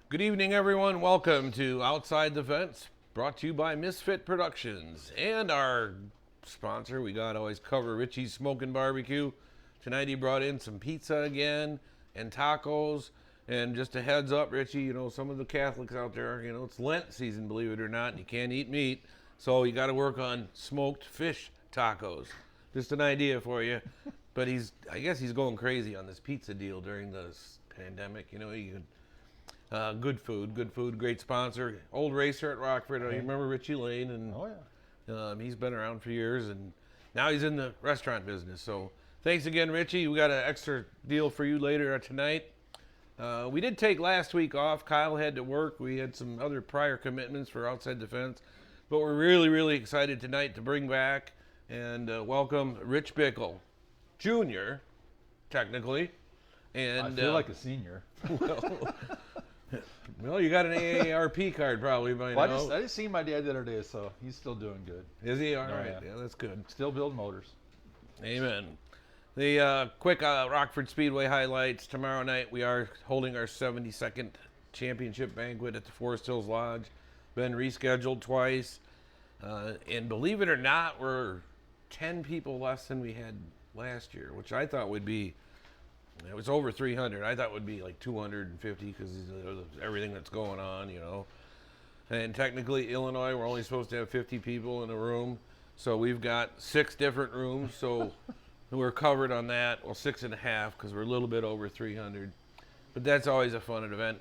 Good evening, everyone. Welcome to Outside the Fence, brought to you by Misfit Productions. And our sponsor, we got to always cover Richie's Smoking Barbecue. Tonight he brought in some pizza again and tacos. And just a heads up, Richie, you know, some of the Catholics out there, you know, it's Lent season, believe it or not, and you can't eat meat. So you got to work on smoked fish tacos. Just an idea for you. But I guess he's going crazy on this pizza deal during this pandemic. You know, you can... good food, great sponsor. Old racer at Rockford. You remember Richie Lane? And oh, yeah. He's been around for years, and now he's in the restaurant business. So thanks again, Richie. We got an extra deal for you later tonight. We did take last week off. Kyle had to work. We had some other prior commitments for Outside the Fence. But we're really, really excited tonight to bring back and welcome Rich Bickle, Jr., technically. And I feel like a senior. Well, you got an AARP card probably by now. I just seen my dad the other day, so he's still doing good. Is he? All right. Yeah, that's good. Still building motors. Amen. The quick Rockford Speedway highlights. Tomorrow night we are holding our 72nd championship banquet at the Forest Hills Lodge. Been rescheduled twice. And believe it or not, we're 10 people less than we had last year, which I thought would be... It was over 300. I thought it would be like 250 because of everything that's going on, you know. And technically, Illinois, we're only supposed to have 50 people in a room. So we've got 6 different rooms. So we're covered on that. Well, 6.5 because we're a little bit over 300. But that's always a fun event.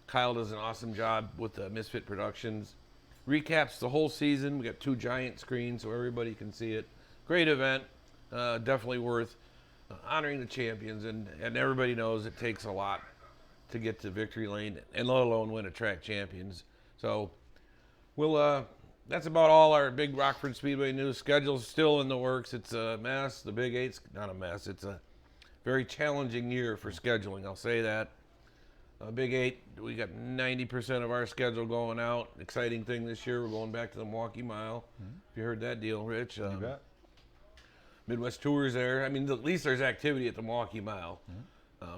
Kyle does an awesome job with Misfit Productions. Recaps the whole season. We got 2 giant screens so everybody can see it. Great event. Definitely worth honoring the champions, and everybody knows it takes a lot to get to victory lane, and let alone win a track champions. So we'll that's about all our big Rockford Speedway news. Schedule's still in the works. It's a mess. The Big Eight's not a mess. It's a very challenging year for scheduling, I'll say that. Big Eight, we got 90% of our schedule going out. Exciting thing this year, we're going back to the Milwaukee Mile. If you heard that deal, Rich. You bet. Midwest Tours there. I mean, at least there's activity at the Milwaukee Mile.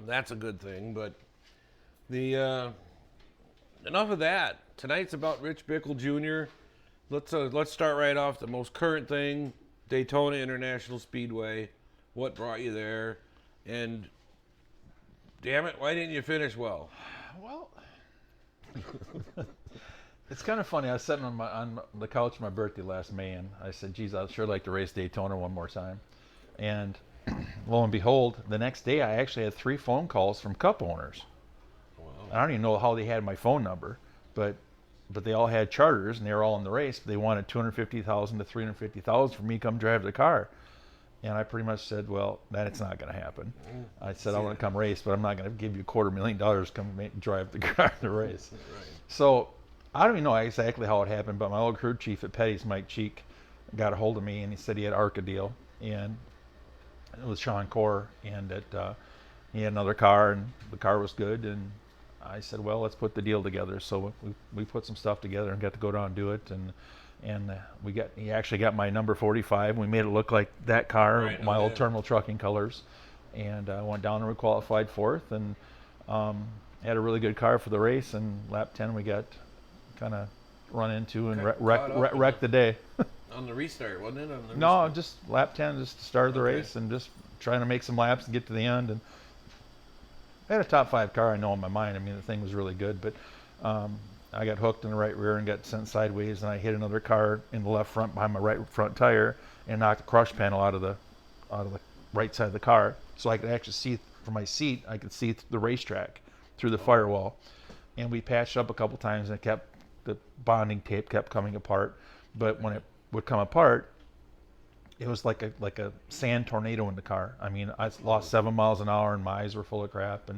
That's a good thing. But the enough of that. Tonight's about Rich Bickle Jr. Let's start right off. The most current thing: Daytona International Speedway. What brought you there? And damn it, why didn't you finish well? Well, It's kind of funny. I was sitting on the couch for my birthday last May, and I said, "Geez, I'd sure like to race Daytona one more time." And lo and behold, the next day I actually had 3 phone calls from Cup owners. Wow. I don't even know how they had my phone number, but they all had charters and they were all in the race. They wanted $250,000 to $350,000 for me to come drive the car. And I pretty much said, well, that's not going to happen. I said, I want to come race, but I'm not going to give you $250,000 to come drive the car in the race. Right. So I don't even know exactly how it happened, but my old crew chief at Petty's, Mike Cheek, got a hold of me and he said he had ARCA deal, and it was Sean Core, and that he had another car and the car was good, and I said, well, let's put the deal together. So we put some stuff together and got to go down and do it, and he actually got my number 45. We made it look like that car, Right, my old yeah. terminal trucking colors, and I went down and we qualified 4th, and had a really good car for the race. And lap 10 we got kind of run into and wrecked the day. On the restart, wasn't it? On the No, restart? just lap 10, just started the race and just trying to make some laps and get to the end. And I had a top 5 car, I know, in my mind. I mean, the thing was really good, but I got hooked in the right rear and got sent sideways, and I hit another car in the left front behind my right front tire and knocked the crush panel out of the right side of the car. So I could actually see from my seat, I could see the racetrack through the firewall. And we patched up a couple times, and the bonding tape kept coming apart. But when it would come apart, it was like a sand tornado in the car. I mean, I lost 7 miles an hour and my eyes were full of crap.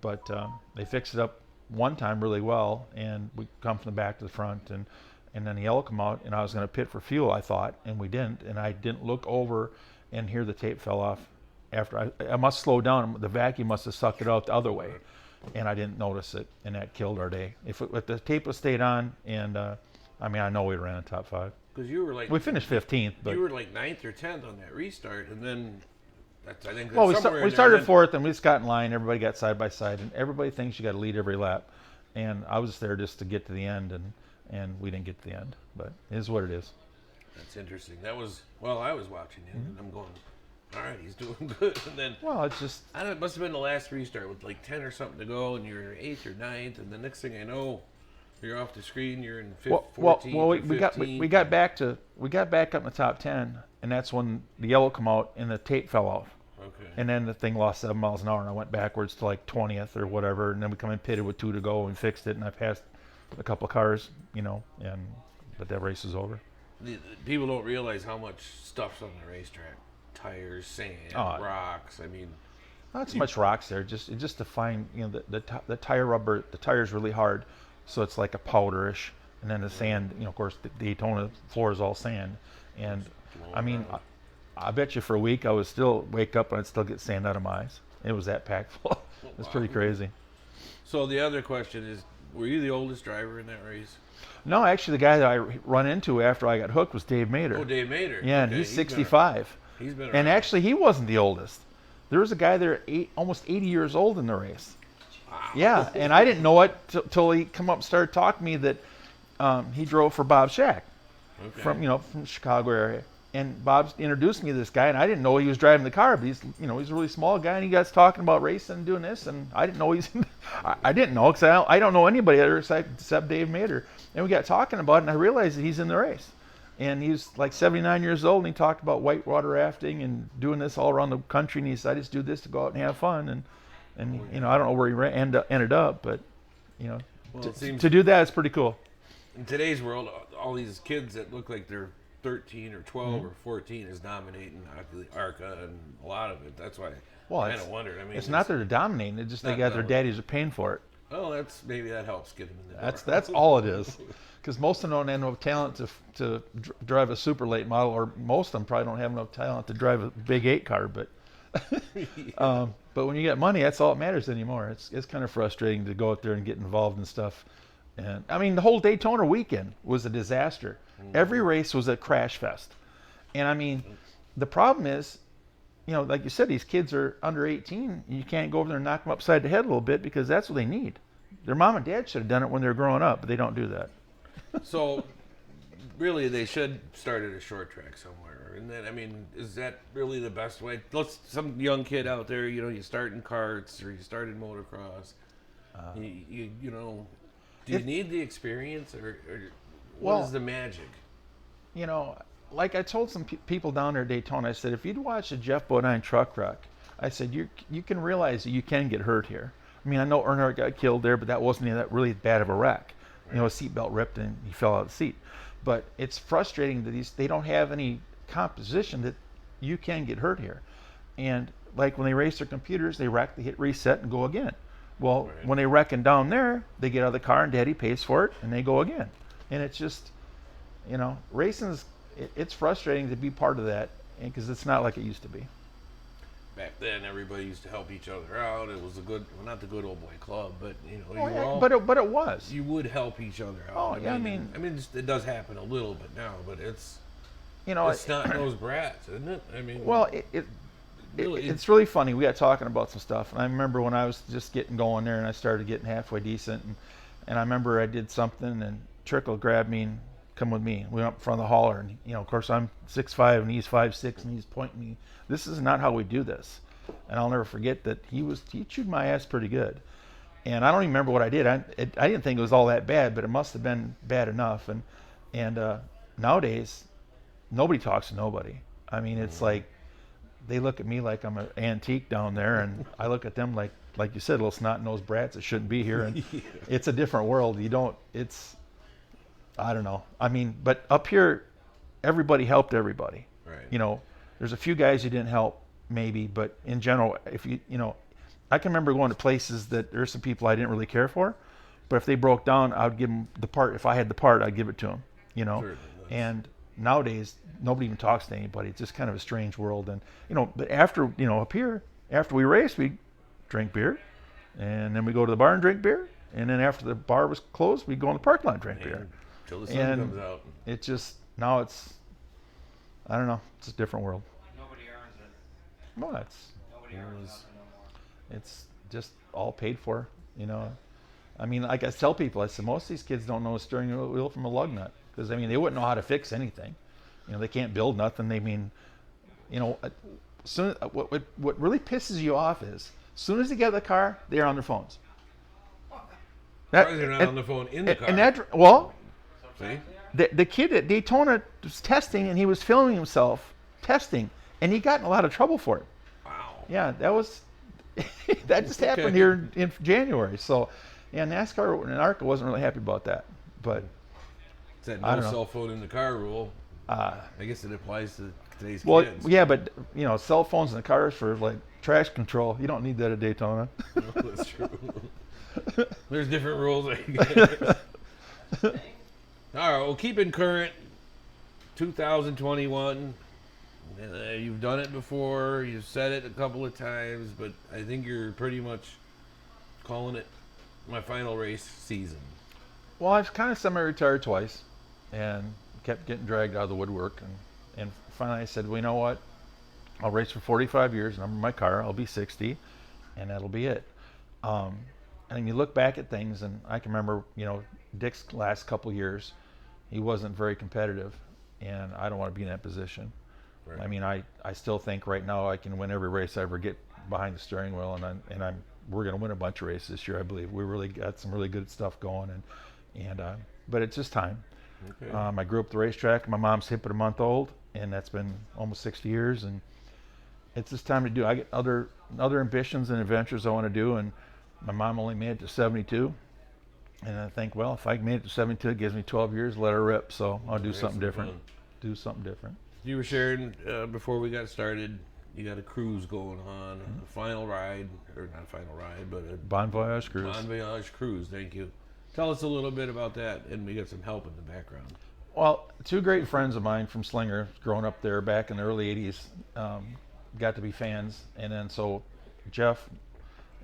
But they fixed it up one time really well, and we come from the back to the front, and then the yellow come out, and I was going to pit for fuel, I thought, and we didn't. And I didn't look over and hear the tape fell off. After I must slow down. The vacuum must have sucked it out the other way, and I didn't notice it, and that killed our day. If the tape was stayed on, and I mean, I know we ran in top 5. Because you were like, We finished 15th, but you were like 9th or 10th on that restart, and then I think well, that's we started 4th, and we just got in line. Everybody got side by side, and everybody thinks you got to lead every lap. And I was there just to get to the end, and we didn't get to the end. But it is what it is. That's interesting. That was, well, I was watching it, and I'm going, all right, he's doing good. And then Well, it's just I don't know, it must have been the last restart with like 10 or something to go, and you're 8th or 9th, and the next thing I know, you're off the screen. You're in 14th or 15th. we got back up in the top 10, and that's when the yellow come out and the tape fell off. Okay. And then the thing lost 7 miles an hour, and I went backwards to like 20th or whatever, and then we come in pitted with 2 to go and fixed it, and I passed a couple of cars, but that race is over. The people don't realize how much stuff's on the racetrack. Tires, sand, rocks. I mean, Not so much rocks there, just to find, the tire rubber, the tire's really hard, so it's like a powderish, and then the sand, of course, the Daytona floor is all sand, and I mean, I bet you for a week I would still wake up and I'd still get sand out of my eyes. It was that packed full. It's pretty crazy. so the other question is, were you the oldest driver in that race? No, actually, the guy that I run into after I got hooked was Dave Mater. Oh, Dave Mater. Yeah, and Okay, he's 65. He's been around. And actually, he wasn't the oldest. There was a guy there, almost 80 years old in the race. Wow. Yeah, and I didn't know it till he come up and started talking to me that he drove for Bob Shack Okay. from Chicago area. And Bob introduced me to this guy, and I didn't know he was driving the car, but he's a really small guy, and he got talking about racing and doing this, and I didn't know I didn't know, because I don't know anybody there except Dave Mater. And we got talking about it, and I realized that he's in the race. And he's like 79 years old, and he talked about whitewater rafting and doing this all around the country, and he said, I just do this to go out and have fun. And I don't know where he ended up, but, Well, it seems to do that is pretty cool. in today's world, all these kids that look like they're 13 or 12 or 14 is dominating ARCA and a lot of it. That's why I kind of wondered. I mean, it's not that they're dominating. It's just they got their daddies are paying for it. Oh, maybe that helps get them in the door. That's all it is. Because most of them don't have enough talent to drive a super late model, or most of them probably don't have enough talent to drive a big 8 car. But but when you get money, that's all that matters anymore. It's kind of frustrating to go out there and get involved in stuff. And I mean, the whole Daytona weekend was a disaster. Every race was a crash fest. And I mean, the problem is, like you said, these kids are under 18. You can't go over there and knock them upside the head a little bit, because that's what they need. Their mom and dad should have done it when they were growing up, but they don't do that. So, really, they should start at a short track somewhere. And then, I mean, is that really the best way? Some young kid out there, you start in karts or you start in motocross. Do you need the experience, or what Well, is the magic? you know, like I told some people down there at Daytona, I said, if you'd watch a Jeff Bodine truck wreck, I said, you can realize that you can get hurt here. I mean, I know Earnhardt got killed there, but that wasn't that really bad of a wreck. Right. You know, his seatbelt ripped and he fell out of the seat. But it's frustrating that they don't have any composition that you can get hurt here. And like when they race their computers, they wreck, they hit reset and go again. Well, Right. when they wrecking down there, they get out of the car and Daddy pays for it and they go again. And it's just, you know, racing's it's frustrating to be part of that because it's not like it used to be. Back then, everybody used to help each other out. It was a good, well, not the good old boy club, but you know, Oh, you yeah, all, but it was. you would help each other out. Oh, yeah, I mean, it does happen a little bit now, but it's You know, it's not those brats, isn't it? I mean, well, really, it's really funny. We got talking about some stuff, and I remember when I was just getting going there, and I started getting halfway decent, and I remember I did something, and Trickle grabbed me and come with me. We went up in front of the hauler, and you know, of course, I'm 6'5", and he's 5'6", and he's pointing me. This is not how we do this. And I'll never forget that he chewed my ass pretty good. And I don't even remember what I did. I didn't think it was all that bad, but it must have been bad enough. And nowadays, nobody talks to nobody. I mean, it's like they look at me like I'm an antique down there, and I look at them like you said, little snot-nosed brats that shouldn't be here. And Yeah. It's a different world. I don't know. I mean, but up here, everybody helped everybody. Right. You know, there's a few guys who didn't help, maybe, but in general, if you know, I can remember going to places that there's some people I didn't really care for, but if they broke down, I would give them the part. If I had the part, I'd give it to them. You know, Certainly. and nowadays nobody even talks to anybody. It's just kind of a strange world. And you know, but after up here, after we race, we drink beer, and then we go to the bar and drink beer, and then after the bar was closed, we go in the parking lot and drink beer. Till the sun And comes out. it just now I don't know, it's a different world. Nobody earns it. Well, Nobody It earns was- nothing no more. it's just all paid for, you know. I mean, like I tell people, I said most of these kids don't know a steering wheel from a lug nut because I mean they wouldn't know how to fix anything. You know, they can't build nothing. They mean, you know, what really pisses you off is as soon as they get out of the car, they're on their phones. Surprised they're not on the phone in the car. And that well, See? the kid at Daytona was testing and he was filming himself testing and he got in a lot of trouble for it. Wow. Yeah, that was that just happened Okay. here in January. So, yeah, NASCAR and ARCA wasn't really happy about that. But It's that I no don't know. cell phone in the car rule. uh, I guess it applies to today's well, kids. yeah, but you know, cell phones in the cars for like trash control. You don't need that at Daytona. That's true. There's different rules. I guess. All right, well, keeping current, 2021. You've done it before. You've said it a couple of times, but I think you're pretty much calling it my final race season. Well, I've kind of semi-retired twice, and kept getting dragged out of the woodwork, and finally I said, well, you know what? I'll race for 45 years, and I'm in my car. I'll be 60, and that'll be it. And you look back at things, and I can remember, you know, Dick's last couple years, he wasn't very competitive, and I don't want to be in that position. Right. I mean, I still think right now I can win every race I ever get behind the steering wheel, and we're going to win a bunch of races this year, I believe. We really got some really good stuff going, but it's just time. Okay. I grew up at the racetrack. My mom's hip at a month old, and that's been almost 60 years, and it's just time to do. I get other ambitions and adventures I want to do, and my mom only made it to 72, and I think, well, if I made it to 72, it gives me 12 years to let her rip, so I'll do Have something some different. fun. Do something different. You were sharing before we got started. You got a cruise going on, a final ride, or not a final ride, but a Bon Voyage cruise. Bon Voyage cruise. Thank you. Tell us a little bit about that, and we got some help in the background. Well, two great friends of mine from Slinger, growing up there back in the early 80s, got to be fans. And then so Jeff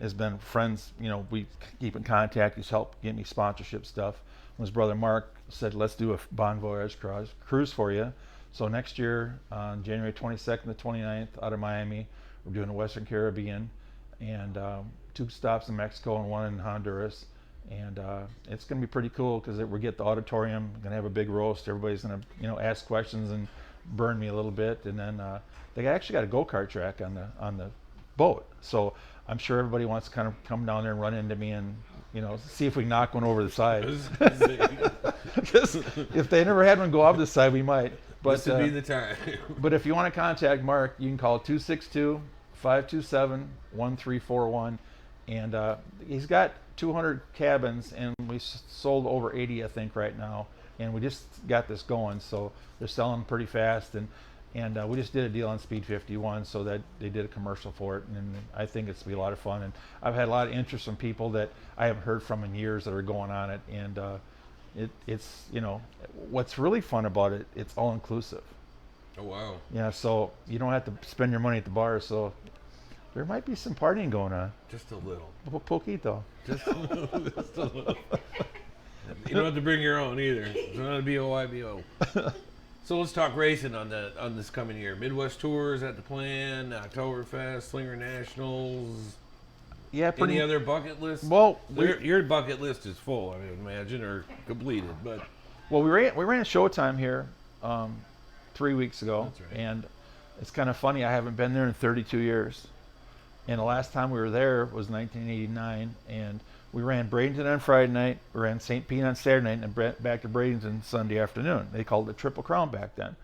has been friends, you know, we keep in contact. He's helped get me sponsorship stuff. His brother Mark said, let's do a Bon Voyage cruise for you. So next year, on January 22nd to 29th, out of Miami, we're doing the Western Caribbean, and 2 stops in Mexico and 1 in Honduras. And it's going to be pretty cool because we get the auditorium, going to have a big roast. Everybody's going to, you know, ask questions and burn me a little bit. And then they actually got a go-kart track on the boat. So I'm sure everybody wants to kind of come down there and run into me and You know, see if we can knock one over the side. Because if they never had one go off the side, we might. But this would be the time. but if you want to contact Mark, you can call 262-527-1341. And he's got 200 cabins, and we sold over 80, I think, right now. And we just got this going, so they're selling pretty fast. And we just did a deal on Speed 51, so that they did a commercial for it, and I think it's going to be a lot of fun. And I've had a lot of interest from people that I haven't heard from in years that are going on it. And it's, you know, what's really fun about it, it's all inclusive. Oh, wow. Yeah, so you don't have to spend your money at the bar, so there might be some partying going on. Just a little. Poquito. Just a little. Just a little. You don't have to bring your own either. It's not a BOIBO. So let's talk racing on this coming year. Midwest Tours at the plan, Oktoberfest, Slinger Nationals. Yeah, pretty. Any other bucket list? Well, your bucket list is full, I would imagine, or completed. But well, we ran a Showtime here 3 weeks ago. That's right. And it's kind of funny. I haven't been there in 32 years, and the last time we were there was 1989, and we ran Bradenton on Friday night, we ran St. Pete on Saturday night, and back to Bradenton Sunday afternoon. They called it Triple Crown back then.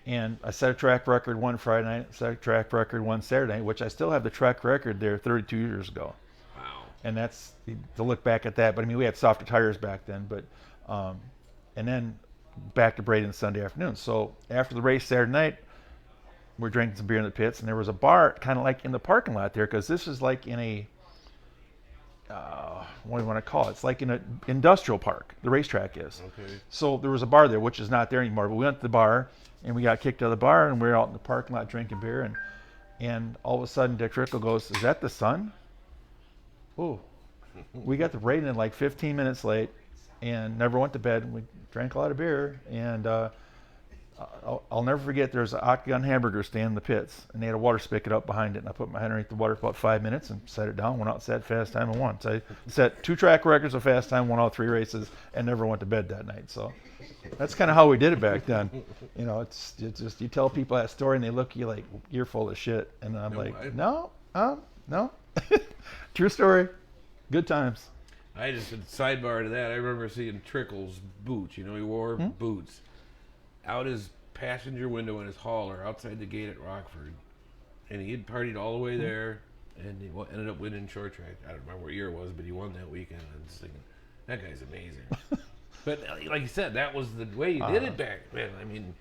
And I set a track record one Friday night, set a track record one Saturday night, which I still have the track record there 32 years ago. wow. And that's to look back at that. But I mean, we had softer tires back then. But and then back to Bradenton Sunday afternoon. So after the race Saturday night, we're drinking some beer in the pits, and there was a bar kind of like in the parking lot there, because this is like in a what do you want to call it? It's like in an industrial park, the racetrack is. Okay. So there was a bar there, which is not there anymore. But we went to the bar, and we got kicked out of the bar, and we were out in the parking lot drinking beer, and all of a sudden Dick Trickle goes, "Is that the sun?" Ooh. We got to Bradenton like 15 minutes late, and never went to bed. And we drank a lot of beer, and I'll never forget, there's an Octagon hamburger stand in the pits, and they had a water spigot up behind it, and I put my head underneath the water for about 5 minutes and set it down, went out, set fast time, and won. So I set 2 track records of fast time, won all 3 races, and never went to bed that night. So that's kind of how we did it back then. You know, it's just, you tell people that story, and they look at you like, you're full of shit. And I'm no. True story. Good times. I just, a sidebar to that, I remember seeing Trickle's boots. You know, he wore boots out his passenger window in his hauler outside the gate at Rockford. And he had partied all the way there, and he ended up winning short track. I don't remember what year it was, but he won that weekend. I was thinking, that guy's amazing. But like you said, that was the way you did it back then. I mean,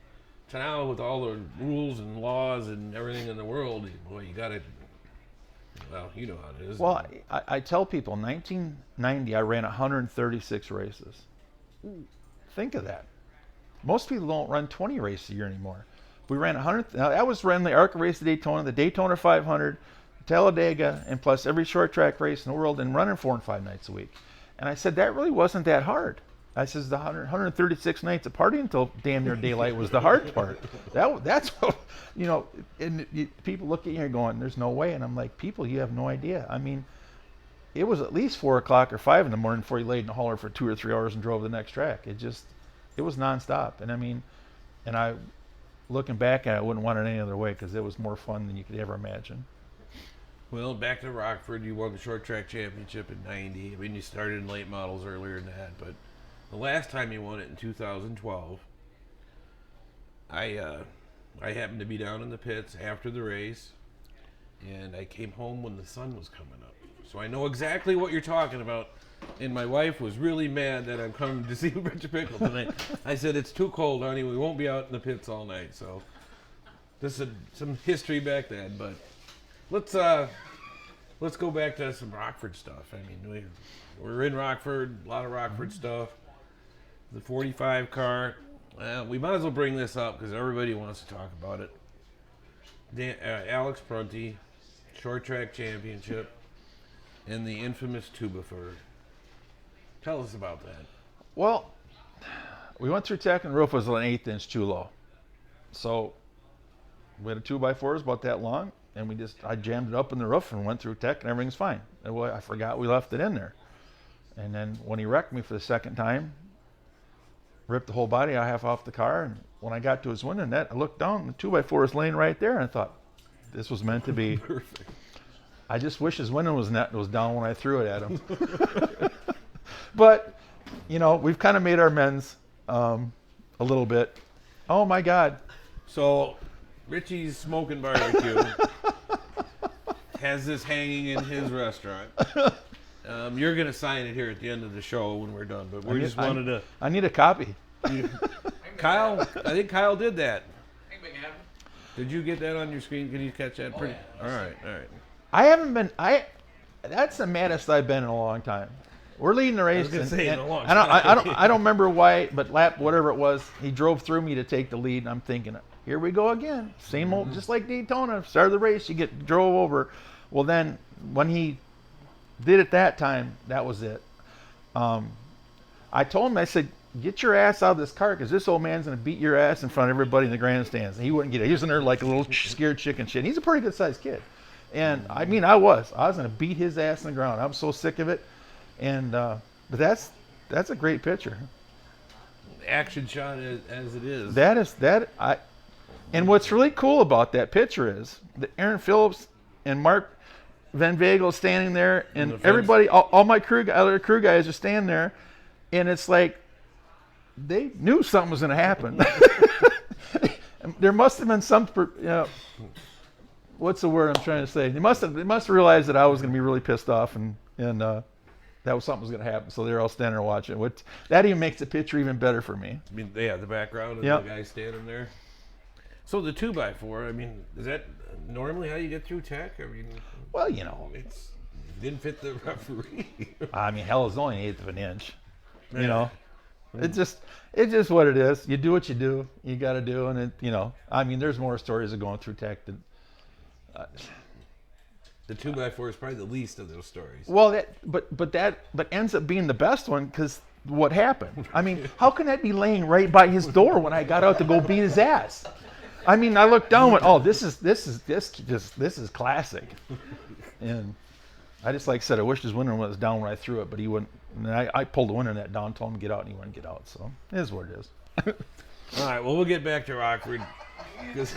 so now with all the rules and laws and everything in the world, boy, you got to, well, you know how it is. Well, I tell people, 1990, I ran 136 races. Think of that. Most people don't run 20 races a year anymore. We ran 100. Now, that was running the ARCA race at Daytona, the Daytona 500, Talladega, and plus every short track race in the world, and running 4 and 5 nights a week. And I said, that really wasn't that hard. I says, the 136 nights of partying until damn near daylight was the hard part. That's what, you know, and people look at you and going, there's no way. And I'm like, people, you have no idea. I mean, it was at least 4 o'clock or 5 in the morning before you laid in the hauler for 2 or 3 hours and drove to the next track. It was nonstop. And I mean, and I, looking back at it, I wouldn't want it any other way, because it was more fun than you could ever imagine. Well, back to Rockford, you won the short track championship in '90. I mean, you started in late models earlier than that, but the last time you won it in 2012, I happened to be down in the pits after the race, and I came home when the sun was coming up. So I know exactly what you're talking about. And my wife was really mad that I'm coming to see Richard Bickle tonight. I said, it's too cold, honey. We won't be out in the pits all night. So this is some history back then. But let's go back to some Rockford stuff. I mean, we're in Rockford, a lot of Rockford stuff. The 45 car. We might as well bring this up because everybody wants to talk about it. Alex Prunty, short track championship, and the infamous Tubaford. Tell us about that. Well, we went through tech, and the roof was an 1/8 inch too low. So we had a 2x4, it was about that long, and I jammed it up in the roof and went through tech, and everything's fine. And well, I forgot we left it in there. And then when he wrecked me for the second time, ripped the whole body half off the car, and when I got to his window net, I looked down, and the 2x4 was laying right there, and I thought, this was meant to be. Perfect. I just wish his window was down when I threw it at him. But, you know, we've kind of made our amends a little bit. Oh, my God. So, Richie's Smoking Barbecue has this hanging in his restaurant. You're going to sign it here at the end of the show when we're done, but we just wanted to... I need a copy. Kyle, I think Kyle did that. I think we can have them. Did you get that on your screen? Can you catch that? Oh, Pretty. yeah. All right, all right. I haven't been... That's the maddest I've been in a long time. We're leading the race. gonna say in a long I don't remember why, but lap whatever it was, he drove through me to take the lead, and I'm thinking, here we go again. Same old, just like Daytona. Start of the race, you get drove over. Well, then when he did it that time, that was it. I told him, I said, get your ass out of this car because this old man's going to beat your ass in front of everybody in the grandstands. And he wouldn't get it. He was in there like a little scared chicken shit. He's a pretty good-sized kid. And, I mean, I was going to beat his ass in the ground. I'm so sick of it. And but that's a great picture. Action shot as it is. And what's really cool about that picture is that Aaron Phillips and Mark Van Vagel standing there, and everybody, all my other crew guys are standing there, and it's like they knew something was going to happen. There must have been some, what's the word I'm trying to say? They must have realized that I was going to be really pissed off, and that was something was going to happen. So they're all standing there watching. That even makes the picture even better for me. I mean, yeah, the background of Yep. the guy standing there. So the 2x4, I mean, is that normally how you get through tech? I mean, Well, you know, it didn't fit the referee. I mean, hell, it's only an eighth of an inch. You Yeah. know, it's just what it is. You do what you do. You got to do, and I mean, there's more stories of going through tech than. The 2x4 is probably the least of those stories. Well, but ends up being the best one because what happened? I mean, how can that be laying right by his door when I got out to go beat his ass? I mean, I looked down and went, oh, this is classic. And I just, like I said, I wished his window was down when I threw it, but he wouldn't. And I pulled the window net down, told him to get out, and he wouldn't get out. So it is what it is. All right, well, we'll get back to Rockford because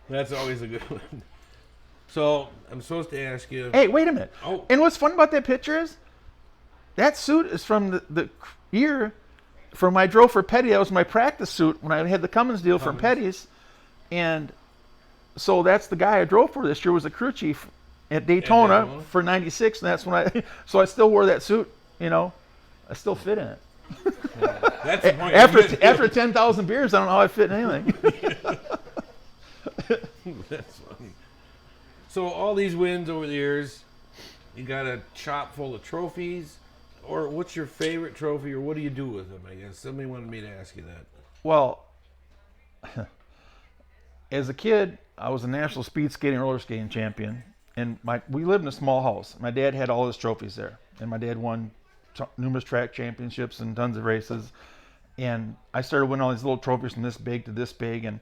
that's always a good one. So I'm supposed to ask you. Hey, wait a minute. Oh. And what's fun about that picture is that suit is from the year from I drove for Petty. That was my practice suit when I had the Cummins deal from Petty's. And so that's the guy I drove for this year was a crew chief at Daytona for 96. And that's when so I still wore that suit, I still fit in it. That's the point. After 10,000 beers, I don't know how I fit in anything. That's funny. So all these wins over the years, you got a shop full of trophies, or what's your favorite trophy, or what do you do with them? I guess somebody wanted me to ask you that. Well, as a kid, I was a national speed skating roller skating champion, and we lived in a small house. My dad had all his trophies there, and my dad won numerous track championships and tons of races. And I started winning all these little trophies from this big to this big, and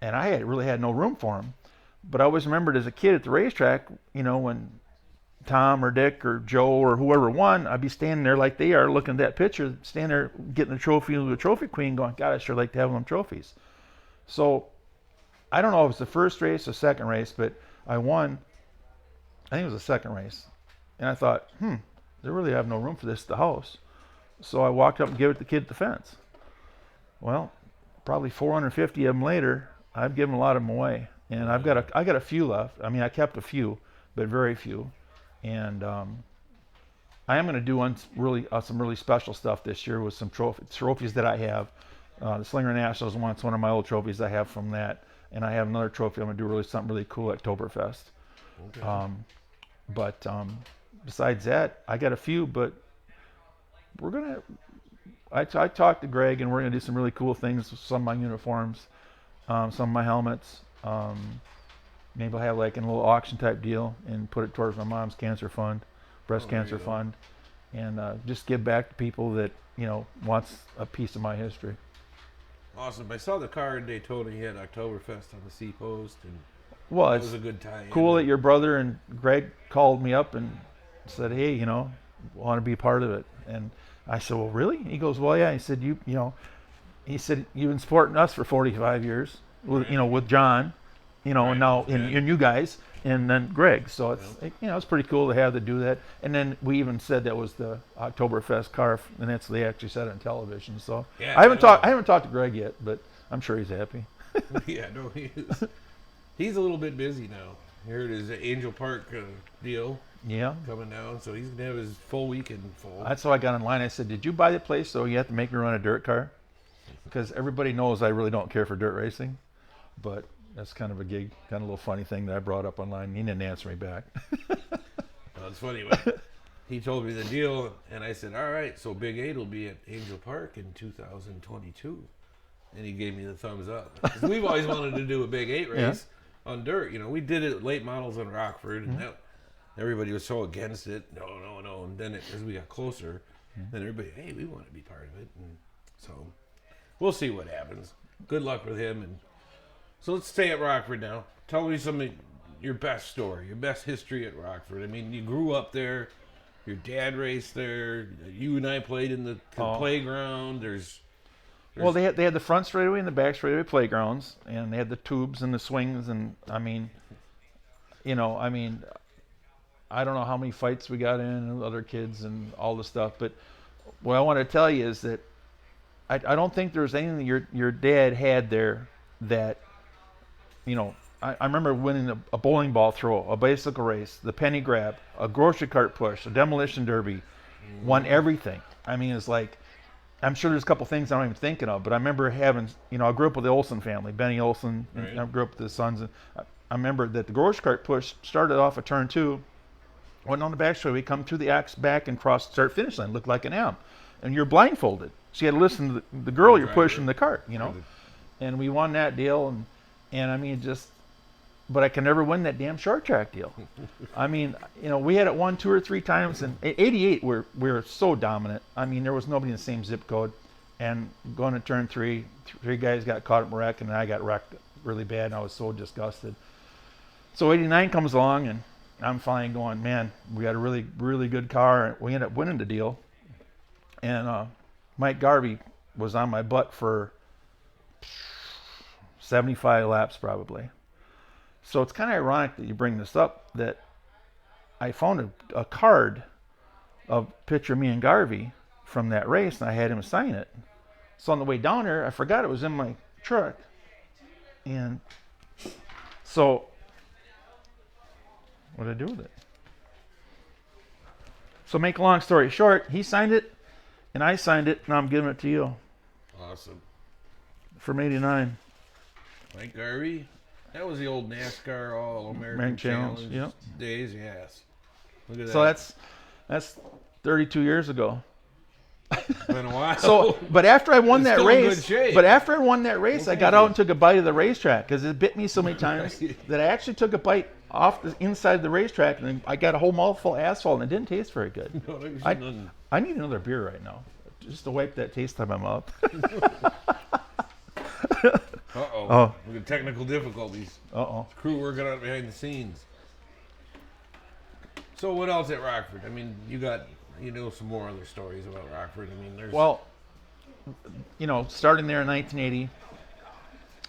I really had no room for them. But I always remembered as a kid at the racetrack, when Tom or Dick or Joe or whoever won, I'd be standing there like they are, looking at that picture, standing there getting the trophy of the trophy queen, going, God, I sure like to have them trophies. So I don't know if it's the first race or second race, but I won. I think it was the second race. And I thought, they really have no room for this at the house. So I walked up and gave it to the kid at the fence. Well, probably 450 of them later, I've given a lot of them away. And I got a few left. I mean, I kept a few, but very few. And I am going to do some really special stuff this year with some trophies that I have. The Slinger Nationals one. It's one of my old trophies I have from that. And I have another trophy I'm going to do something really cool at Oktoberfest. Okay. But besides that, I got a few, but we're going to... I talked to Greg, and we're going to do some really cool things with some of my uniforms, some of my helmets. Maybe I'll have like a little auction type deal and put it towards my mom's cancer fund, breast cancer fund, and just give back to people that wants a piece of my history. Awesome. I saw the car in Daytona. You had Oktoberfest on the C post, and well, it was a good time. Cool that your brother and Greg called me up and said, "Hey, want to be part of it?" And I said, "Well, really?" He goes, "Well, yeah." He said, He said, "You've been supporting us for 45 years, with John, and now and you guys, and then Greg. So it's it's pretty cool to have to do that. And then we even said that was the Oktoberfest car, and that's they actually said it on television. So Yeah, I haven't talked to Greg yet, but I'm sure he's happy. Yeah, no, he is. He's a little bit busy now. I heard his Angel Park deal Yeah. coming down, so he's gonna have his full weekend full. That's how I got online. I said, "Did you buy the place so you have to make me run a dirt car?" Because everybody knows I really don't care for dirt racing, but that's kind of a gig, kind of a little funny thing that I brought up online. He didn't answer me back. Well, it's funny. He told me the deal, and I said, "All right, so Big 8 will be at Angel Park in 2022," and he gave me the thumbs up. 'Cause we've always wanted to do a Big 8 race on dirt. You know, we did it late models in Rockford, and everybody was so against it. No. And then as we got closer, then everybody, hey, we want to be part of it. And so we'll see what happens. Good luck with him. And so let's stay at Rockford now. Tell me some of your best story, your best history at Rockford. I mean, you grew up there. Your dad raced there. You and I played in the playground. Well, they had the front straightaway and the back straightaway playgrounds, and they had the tubes and the swings, and I mean, I don't know how many fights we got in with other kids and all the stuff, but what I want to tell you is that I don't think there's anything that your dad had there that, I remember winning a bowling ball throw, a bicycle race, the penny grab, a grocery cart push, a demolition derby, won everything. I mean, it's like, I'm sure there's a couple things I'm not even thinking of, but I remember having, I grew up with the Olsen family, Benny Olsen, and I grew up with his sons, and I remember that the grocery cart push started off at turn 2, went on the back straight, we come through the axe back and crossed start finish line, looked like an M, and you're blindfolded, so you had to listen to the girl you're pushing the cart, and we won that deal, and I mean, but I can never win that damn short track deal. I mean, we had it won 2 or 3 times, and in '88 we were so dominant. I mean, there was nobody in the same zip code, and going to turn 3 guys got caught up in wreck, and I got wrecked really bad, and I was so disgusted. So '89 comes along, and I'm finally going, man, we got a really, really good car, and we ended up winning the deal. And Mike Garvey was on my butt for 75 laps probably. So it's kind of ironic that you bring this up, that I found a card of picture of me and Garvey from that race, and I had him sign it. So on the way down there, I forgot it was in my truck. And so what did I do with it? So make a long story short, he signed it, and I signed it, and I'm giving it to you. Awesome. From '89. Mike Garvey. That was the old NASCAR All-American Challenge days, yes. Look at that. So that's 32 years ago. Been a while. So, but after I won that still in race, good shape. I got out and took a bite of the racetrack because it bit me so many times that I actually took a bite off the inside of the racetrack, and I got a whole mouthful of asphalt, and it didn't taste very good. No, I need another beer right now, just to wipe that taste out of my mouth. Uh-oh. We got technical difficulties. Uh-oh. Crew working on behind the scenes. So what else at Rockford? I mean, you know some more other stories about Rockford. I mean, there's... Well, starting there in 1980,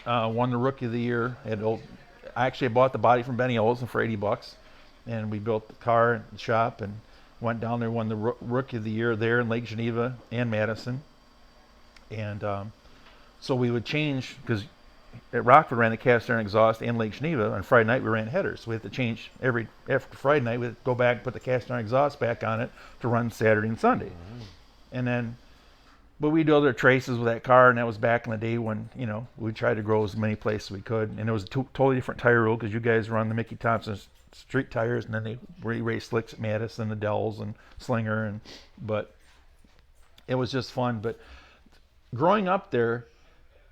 won the Rookie of the Year. I actually bought the body from Benny Olsen for $80, and we built the car in the shop and went down there, won the Rookie of the Year there in Lake Geneva and Madison. And so we would change, because at Rockford ran the cast iron exhaust and Lake Geneva. On Friday night we ran headers, so we had to change after Friday night. We'd go back and put the cast iron exhaust back on it to run Saturday and Sunday. And then, but we do other traces with that car, and that was back in the day when we tried to grow as many places as we could. And it was a totally different tire rule, because you guys run the Mickey Thompson street tires, and then they raced slicks at Madison, the Dells, and Slinger, but it was just fun. But growing up there,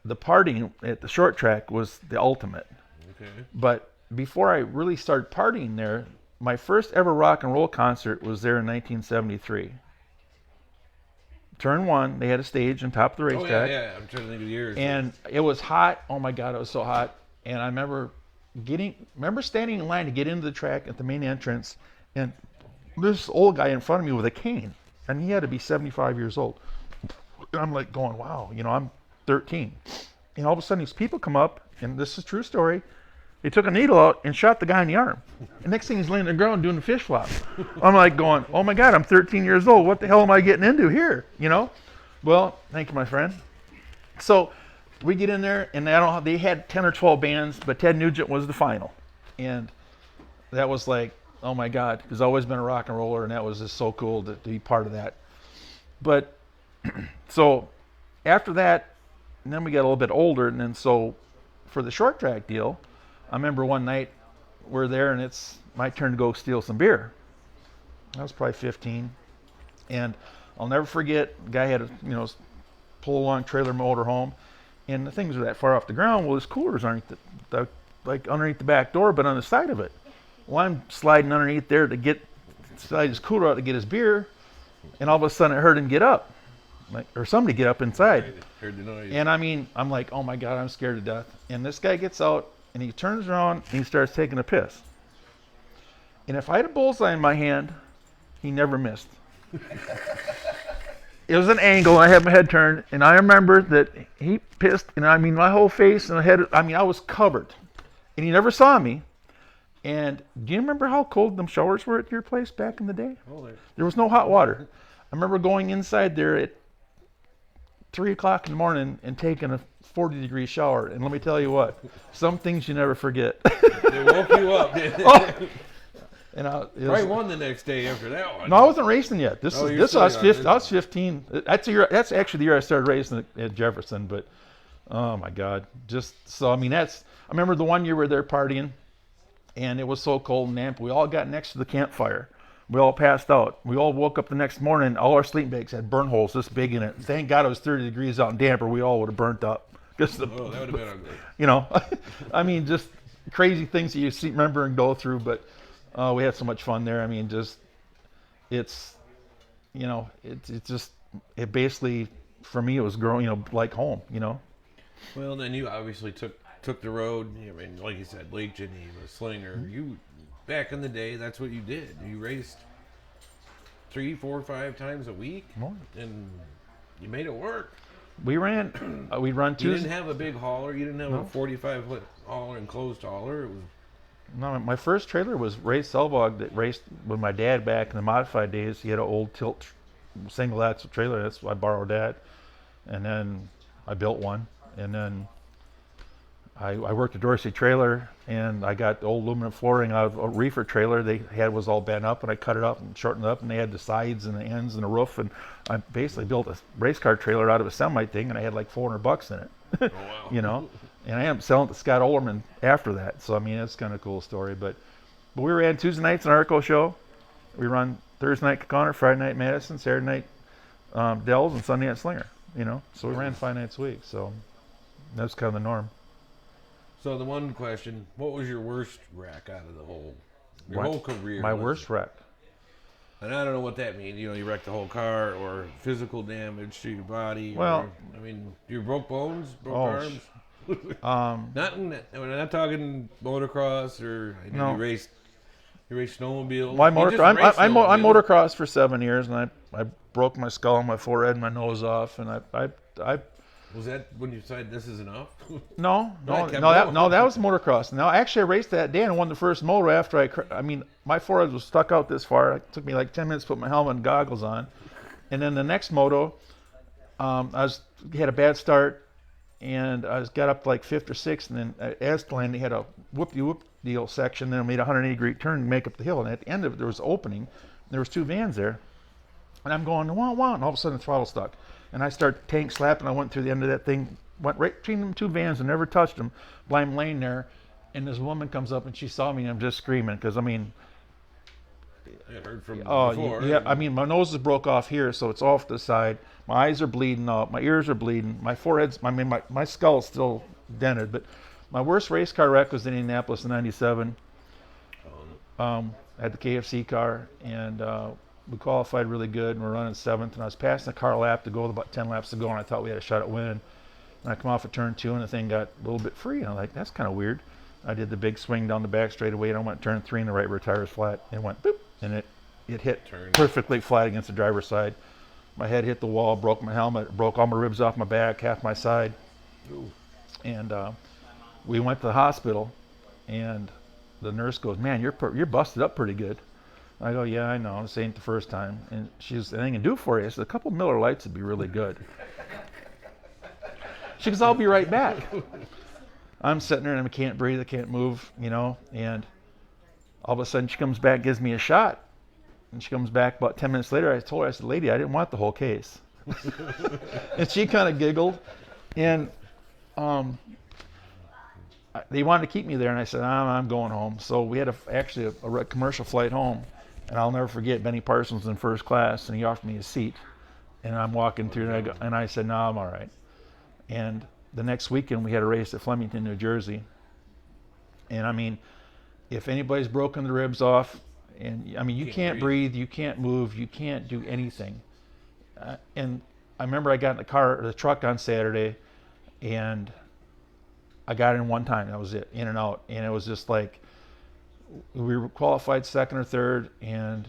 the partying at the short track was the ultimate. Okay. But before I really started partying there, my first ever rock and roll concert was there in 1973. Turn 1, they had a stage on top of the racetrack. Yeah. I'm trying to think of the years. And it was hot. Oh my God, it was so hot. And I remember standing in line to get into the track at the main entrance, and this old guy in front of me with a cane, and he had to be 75 years old. And I'm like going, wow, I'm 13. And all of a sudden these people come up, and this is a true story, He took a needle out and shot the guy in the arm. And next thing he's laying on the ground doing a fish flop. I'm like going, oh my God, I'm 13 years old. What the hell am I getting into here? You know? Well, thank you, my friend. So we get in there, and they had 10 or 12 bands, but Ted Nugent was the final. And that was like, oh my God, he's always been a rock and roller, and that was just so cool to be part of that. But so after that, and then we got a little bit older, and then so for the short track deal, I remember one night we're there, and it's my turn to go steal some beer. I was probably 15, and I'll never forget. The guy had a pull along trailer motor home, and the things are that far off the ground. Well, his coolers aren't like underneath the back door, but on the side of it. Well, I'm sliding underneath there to slide his cooler out to get his beer, and all of a sudden I heard him get up, or somebody get up inside. Heard the noise. And I mean, I'm like, oh my God, I'm scared to death. And this guy gets out, and he turns around, and he starts taking a piss. And if I had a bullseye in my hand, he never missed. It was an angle, I had my head turned, and I remember that he pissed, and I mean, my whole face and head, I mean, I was covered. And he never saw me. And do you remember how cold them showers were at your place back in the day? Oh, There was no hot water. I remember going inside there at 3 o'clock in the morning and taking a 40-degree shower. And let me tell you what, some things you never forget. They woke you up, didn't they? Oh. And Probably won the next day after that one. No, I wasn't racing yet. I was 15. That's actually the year I started racing at Jefferson. But oh my God, I remember the one year we were there partying, and it was so cold in Nampa. We all got next to the campfire. We all passed out. We all woke up the next morning. All our sleeping bags had burn holes this big in it. Thank God it was 30 degrees out in Damper. We all would have burnt up. That would have been ugly. You know, I mean, just crazy things that you remember and go through. But we had so much fun there. I mean, it basically, for me, it was growing, like home, Well, then you obviously took the road. I mean, like you said, Lake Geneva, Slinger. You, back in the day, that's what you did. You raced 3, 4, 5 times a week, and you made it work. We'd run Tuesday. You didn't have a big hauler. You didn't have a 45-foot hauler, enclosed hauler. It was No, my first trailer was Ray Selvog that raced with my dad back in the modified days. He had an old tilt single axle trailer. That's why I borrowed that. And then I built one. And then I worked a Dorsey trailer, and I got the old aluminum flooring out of a reefer trailer they had was all bent up, and I cut it up and shortened it up, and they had the sides and the ends and the roof, and I basically built a race car trailer out of a semi thing, and I had like $400 in it. oh, wow. And I ended up selling it to Scott Olerman after that. So I mean, it's kind of a cool story. But we ran Tuesday nights in Arco show. We run Thursday night Connor, Friday night Madison, Saturday night Dells, and Sunday at Slinger. So we ran 5 nights a week. So that's kind of the norm. So the one question: what was your worst wreck out of the whole career? My worst wreck. And I don't know what that means. You wrecked the whole car, or physical damage to your body. Well, you broke bones, broke arms. We're not talking motocross or no. You raced snowmobiles. My I motocrossed for 7 years, and I broke my skull, my forehead, and my nose off, and I Was that when you decided this is enough? No, that was motocross. Now, actually, I raced that day and won the first moto after my forehead was stuck out this far. It took me like 10 minutes to put my helmet and goggles on. And then the next moto, had a bad start, and I got up to like 5th or 6th, and then at Asplane, they had a whoop-de-whoop deal section, then I made a 180-degree turn to make up the hill, and at the end of it, there was an opening. There was 2 vans there, and I'm going, wah, wah, and all of a sudden the throttle stuck. And I started tank slapping. I went through the end of that thing, went right between them 2 vans and never touched them. But I'm laying there, and this woman comes up, and she saw me, and I'm just screaming because, I heard from before. Yeah, my nose is broke off here, so it's off the side. My eyes are bleeding out. My ears are bleeding. My forehead's, my skull is still dented. But my worst race car wreck was in Indianapolis in '97. I had the KFC car, and we qualified really good, and we're running 7th, and I was passing the car lap to go with about 10 laps to go, and I thought we had a shot at winning. And I come off of turn 2, and the thing got a little bit free, and I'm like, that's kind of weird. I did the big swing down the back straightaway, and I went turn 3, and the right rear tire was flat, and went boop, and it hit perfectly flat against the driver's side. My head hit the wall, broke my helmet, broke all my ribs off my back, half my side. Ooh. And we went to the hospital, And the nurse goes, "Man, you're busted up pretty good." I go, "Yeah, I know. This ain't the first time." And she's, "Anything I can do for you?" I said, "A couple Miller Lights would be really good." She goes, "I'll be right back." I'm sitting there and I can't breathe, I can't move, and all of a sudden she comes back, gives me a shot. And she comes back about 10 minutes later. I told her, I said, "Lady, I didn't want the whole case." And she kind of giggled. And they wanted to keep me there. And I said, I'm going home. So we had actually a commercial flight home. And I'll never forget, Benny Parsons was in first class. And he offered me a seat. And I'm walking through and I said, "No, I'm all right." And the next weekend we had a race at Flemington, New Jersey. And I mean, if anybody's broken the ribs off, and I mean, you can't breathe, you can't move, you can't do anything. And I remember I got in the truck on Saturday, and I got in one time. That was it, in and out. And it was just like, we were qualified second or third, and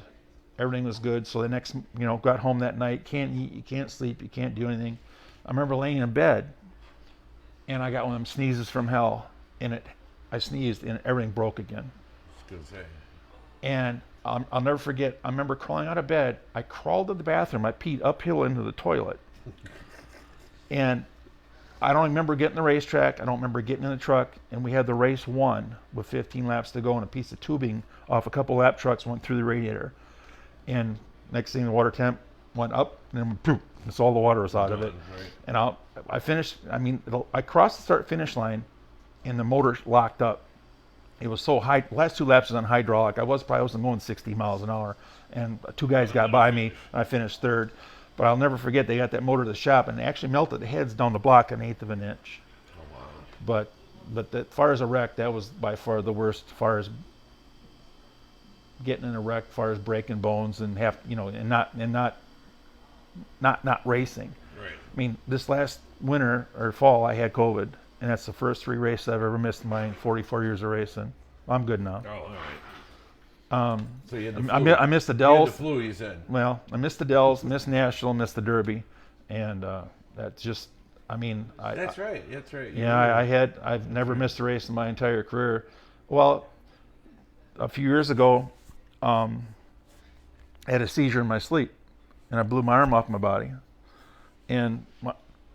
everything was good. So the next, got home that night, can't eat, you can't sleep, you can't do anything. I remember laying in bed, and I got one of them sneezes from hell, and I sneezed, and everything broke again. And I'll never forget, I remember crawling out of bed. I crawled to the bathroom. I peed uphill into the toilet. And I don't remember getting the racetrack. I don't remember getting in the truck. And we had the race won with 15 laps to go, and a piece of tubing off a couple lap trucks went through the radiator. And next thing, the water temp went up, and then poof, and so all the water was out of it. Right. And I finished, I crossed the start-finish line, and the motor locked up. It was so high. The last two laps was on hydraulic. I wasn't going 60 miles an hour, and two guys got by me, and I finished third. But I'll never forget, they got that motor to the shop, and they actually melted the heads down the block an eighth of an inch. Oh, wow. But as far as a wreck, that was by far the worst. As far as getting in a wreck, as far as breaking bones and not racing. Right. I mean, this last winter or fall, I had COVID, and that's the first 3 races I've ever missed in my 44 years of racing. I'm good now. Oh, all right. So you had the flu. I missed the You Dells. had the flu, you said. Well, I missed the Dells, missed Nashville, missed the Derby, and that's just. I mean, That's right. That's right. yeah, I've never missed a race in my entire career. Well, a few years ago, I had a seizure in my sleep, and I blew my arm off my body. And I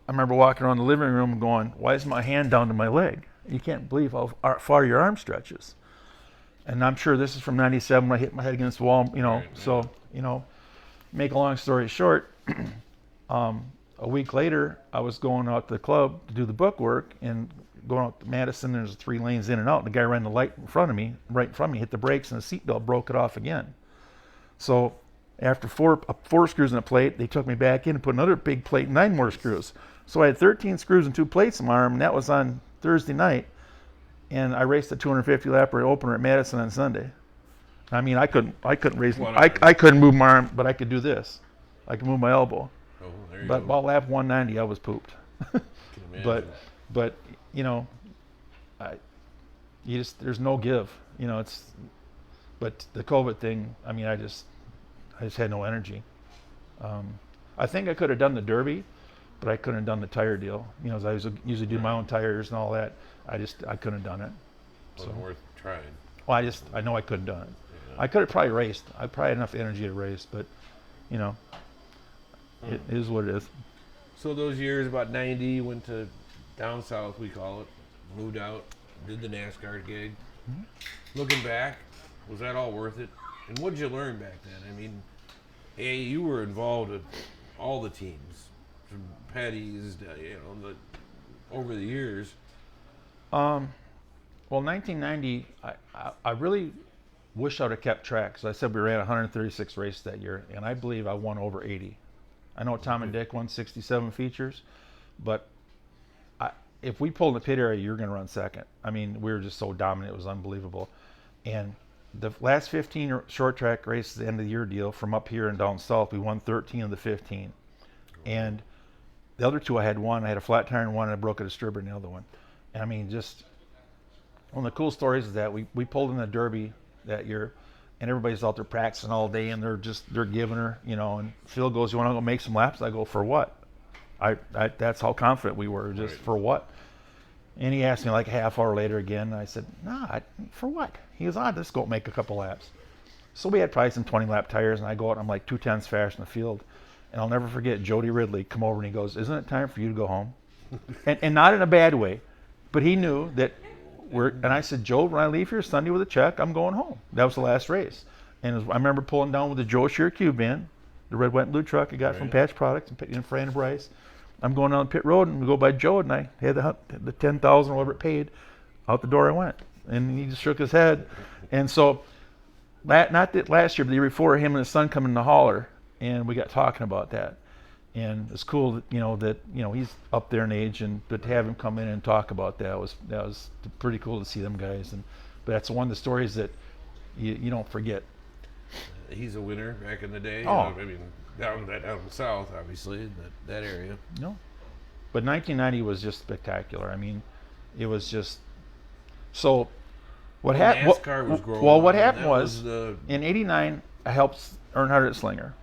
remember walking around the living room and going, "Why is my hand down to my leg?" You can't believe how far your arm stretches. And I'm sure this is from '97 when I hit my head against the wall, Right, So, make a long story short, a week later, I was going out to the club to do the book work, and going out to Madison, there's 3 lanes in and out, and the guy ran the light right in front of me, hit the brakes, and the seatbelt broke it off again. So after 4 screws in a plate, they took me back in and put another big plate and 9 more screws. So I had 13 screws and 2 plates in my arm, and that was on Thursday night. And I raced the 250 lapper opener at Madison on Sunday. I mean, I couldn't raise, I couldn't move my arm, but I could do this. I could move my elbow. Oh, there you But go. about lap 190, I was pooped. Can imagine. But there's no give. But the COVID thing, I mean, I just had no energy. I think I could have done the Derby, but I couldn't have done the tire deal. As I usually do my own tires and all that. I couldn't have done it. Wasn't worth trying. Well, I know I couldn't have done it. Yeah. I could have probably raced. I probably had enough energy to race, but it is what it is. So those years, about 90, went to down south, we call it, moved out, did the NASCAR gig. Mm-hmm. Looking back, was that all worth it? And what did you learn back then? I mean, hey, you were involved with all the teams, from Petty's, over the years. Well, 1990, I really wish I would have kept track, because I said we ran 136 races that year, and I believe I won over 80. I know Tom and Dick won 67 features, but if we pulled in the pit area, you're going to run second. I mean, we were just so dominant, it was unbelievable. And the last 15 short track races, the end of the year deal, from up here and down south, we won 13 of the 15. And the other 2 I had won. I had a flat tire in one, and I broke a distributor in the other one. And I mean, just one of the cool stories is that we pulled in the Derby that year, and everybody's out there practicing all day, and they're giving her, and Phil goes, "You want to go make some laps?" I go, "For what?" That's how confident we were, just Right. For what? And he asked me like a half hour later again. And I said, nah, for what? He goes, let's go make a couple laps. So we had probably some 20-lap tires, and I go out and I'm like 2/10 faster in the field. And I'll never forget Jody Ridley come over and he goes, isn't it time for you to go home? and not in a bad way, but he knew that and I said, Joe, when I leave here Sunday with a check, I'm going home. That was the last race. And I remember pulling down with the Joe Shear Cube van, the red, white, and blue truck I got from Patch Products and Fran and Bryce. I'm going down the pit road and we go by Joe, and I had the 10,000 or whatever it paid. Out the door I went. And he just shook his head. And so, not that last year, but the year before, him and his son come in the hauler, and we got talking about that. And it's cool that he's up there in age, but to have him come in and talk about that was pretty cool to see them guys. But that's one of the stories that you don't forget. He's a winner back in the day. Oh. I mean, down south, obviously, that area. No, but 1990 was just spectacular. I mean, it was just so. What happened? NASCAR was growing. Well, what happened was the in '89, I helped Earnhardt Slinger,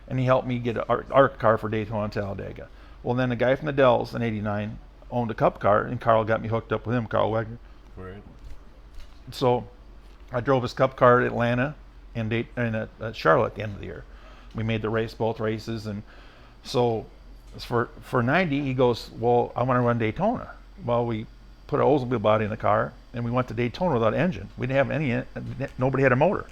and he helped me get our car for Daytona and Talladega. Well, then the guy from the Dells in '89 owned a Cup car, and Carl got me hooked up with him, Carl Wagner. right. So I drove his Cup car at Atlanta and at Charlotte at the end of the year. We made the race, both races, and so for 90, he goes, well, I want to run Daytona. Well, we put an Oldsmobile body in the car, and we went to Daytona without engine. We didn't have nobody had a motor.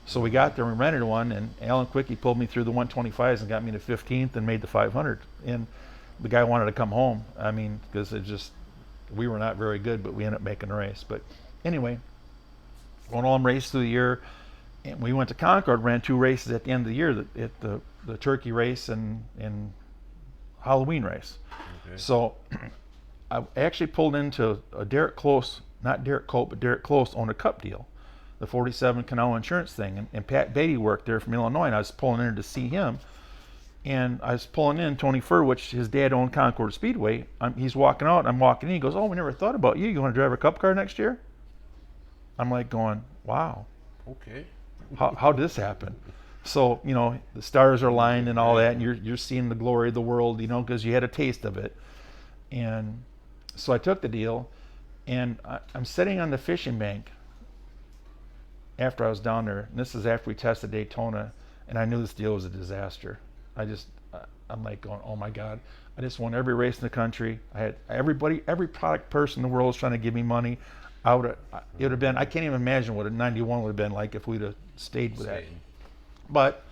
So we got there and we rented one, and Alan Quickie pulled me through the 125s and got me to 15th and made the 500. And the guy wanted to come home. I mean, because we were not very good, but we ended up making the race. But anyway, won all them races through the year. And we went to Concord, ran 2 races at the end of the year, the turkey race and Halloween race. Okay. So I actually pulled into a Derek Close, not Derek Colt, but Derek Close owned a Cup deal, the 47 Canal Insurance thing. And Pat Beatty worked there from Illinois, and I was pulling in to see him. And I was pulling in Tony Furwich, his dad owned Concord Speedway. He's walking out, and I'm walking in. He goes, oh, we never thought about you. You want to drive a Cup car next year? I'm like going, wow. Okay. How did this happen? So, the stars are aligned and all that, and you're seeing the glory of the world, because you had a taste of it. And so I took the deal, and I'm sitting on the fishing bank after I was down there, and this is after we tested Daytona, and I knew this deal was a disaster. I'm like going, oh my God, I just won every race in the country. I had every product person in the world was trying to give me money. It would have been, I can't even imagine what a 91 would have been like if we'd have stayed with that. But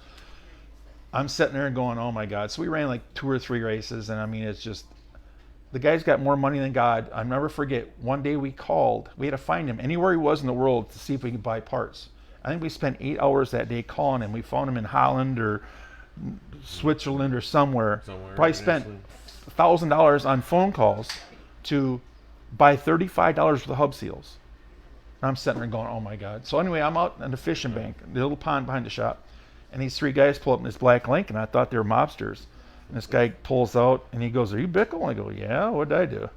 I'm sitting there and going, oh my God. So we ran like 2 or 3 races, and I mean, it's just, the guy's got more money than God. I'll never forget, one day we had to find him anywhere he was in the world to see if we could buy parts. I think we spent 8 hours that day calling him. We found him in Holland or Switzerland or somewhere. Probably spent $1,000 on phone calls to buy $35 worth of hub seals. And I'm sitting there going, oh my God. So anyway, I'm out on the fishing bank, the little pond behind the shop, and these 3 guys pull up in this black Lincoln. I thought they were mobsters. And this guy pulls out, and he goes, are you Bickle? I go, yeah, what did I do?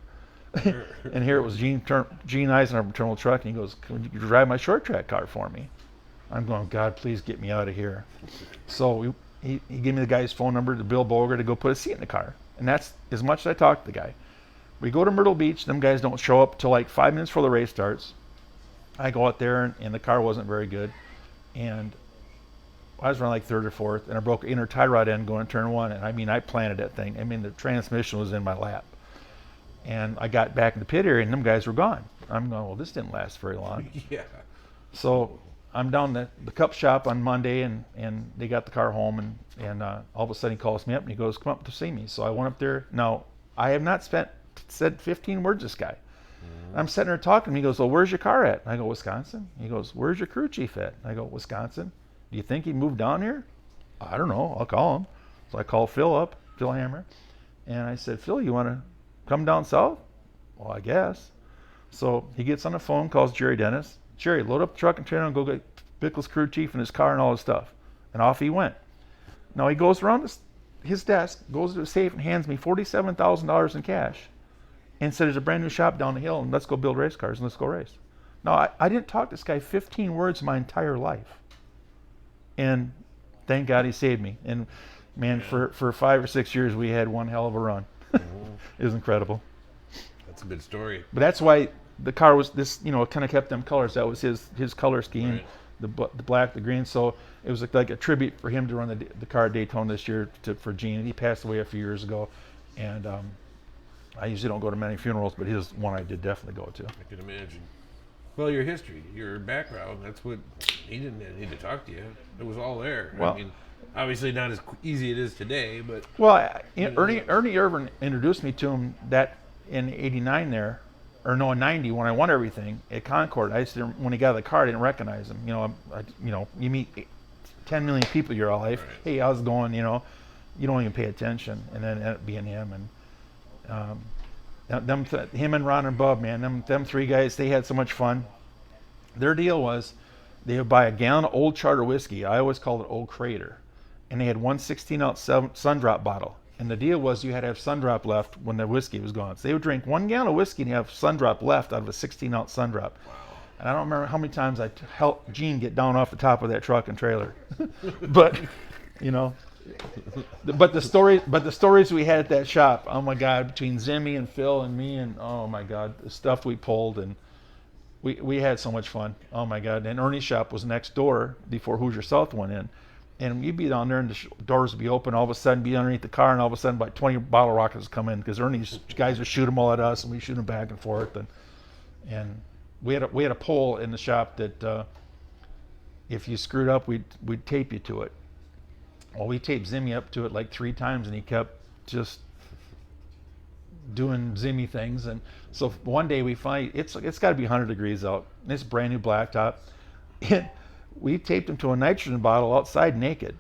And here it was Gene Eisenhower terminal truck, and he goes, can you drive my short track car for me? I'm going, God, please get me out of here. So he gave me the guy's phone number to Bill Boger to go put a seat in the car. And that's as much as I talked to the guy. We go to Myrtle Beach. Them guys don't show up till like 5 minutes before the race starts. I go out there, and the car wasn't very good. And I was running like 3rd or 4th, and I broke an inner tie rod end going to turn 1. And I mean, I planted that thing. I mean, the transmission was in my lap. And I got back in the pit area, and them guys were gone. I'm going, well, this didn't last very long. Yeah. So I'm down the Cup shop on Monday, and they got the car home, and all of a sudden he calls me up, and he goes, come up to see me. So I went up there. Now, I have not said 15 words to this guy. I'm sitting there talking to him. He goes, well, where's your car at? And I go, Wisconsin. He goes, where's your crew chief at? And I go, Wisconsin. Do you think he'd move down here? I don't know. I'll call him. So I called Phil Hammer. And I said, Phil, you want to come down south? Well, I guess. So he gets on the phone, calls Jerry Dennis. Jerry, load up the truck and trailer and go get Bickle's crew chief and his car and all his stuff. And off he went. Now he goes around his desk, goes to the safe and hands me $47,000 in cash. And said, there's a brand new shop down the hill, and let's go build race cars and let's go race. Now, I didn't talk to this guy 15 words my entire life. And thank God he saved me. And man, for 5 or 6 years, we had one hell of a run. It was incredible. It's a good story. But that's why the car was this, you know, it kind of kept them colors. That was his color scheme, Right. the black, the green. So it was like a tribute for him to run the car at Daytona this year for Gene. He passed away a few years ago, and I usually don't go to many funerals, but his one I did definitely go to. I can imagine. Well, your history, your background, that's what he didn't need to talk to you. It was all there. Well, I mean, obviously not as easy it is today, but Well, Ernie Irvin introduced me to him that in '89 there, or no, in '90 when I won everything at Concord. I just didn't, when he got out of the car, I didn't recognize him. You know, you meet 10 million people your life. Right. Hey, how's it going? You know, you don't even pay attention, and then it ended up being him. And him and Ron and Bub, man, them three guys, they had so much fun. Their deal was they would buy a gallon of Old Charter whiskey. I always called it Old Crater. And they had one 16-ounce Sundrop bottle. And the deal was you had to have Sundrop left when the whiskey was gone. So they would drink 1 gallon of whiskey and have Sundrop left out of a 16-ounce Sundrop. wow. And I don't remember how many times I helped Gene get down off the top of that truck and trailer. But, you know, but the stories we had at that shop, oh my God, between Zimmy and Phil and me, and oh my God, the stuff we pulled, and we had so much fun. Oh my God. And Ernie's shop was next door before Hoosier South went in. And you'd be down there and the doors would be open, all of a sudden be underneath the car, and all of a sudden about 20 bottle rockets would come in because Ernie's guys would shoot them all at us, and we shoot them back and forth. And we had a pole in the shop that if you screwed up, we'd tape you to it. Well, we taped Zimmy up to it like 3 times, and he kept just doing Zimmy things. And so one day we find it's got to be 100 degrees out. And it's brand new blacktop. And we taped him to a nitrogen bottle outside naked.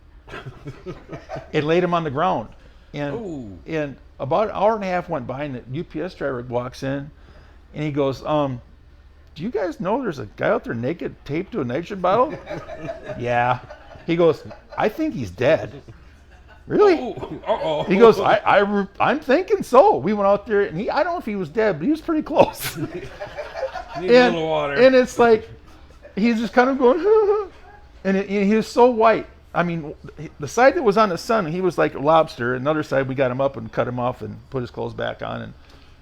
It laid him on the ground. And about an hour and a half went by, and the UPS driver walks in, and he goes, do you guys know there's a guy out there naked taped to a nitrogen bottle? Yeah. He goes, I think he's dead. Really? Uh-oh. He goes, I'm thinking so. We went out there, and I don't know if he was dead, but he was pretty close. Need a little water. And it's like, he's just kind of going, and he was so white. I mean, the side that was on the sun, he was like a lobster. Another side, we got him up and cut him off and put his clothes back on. And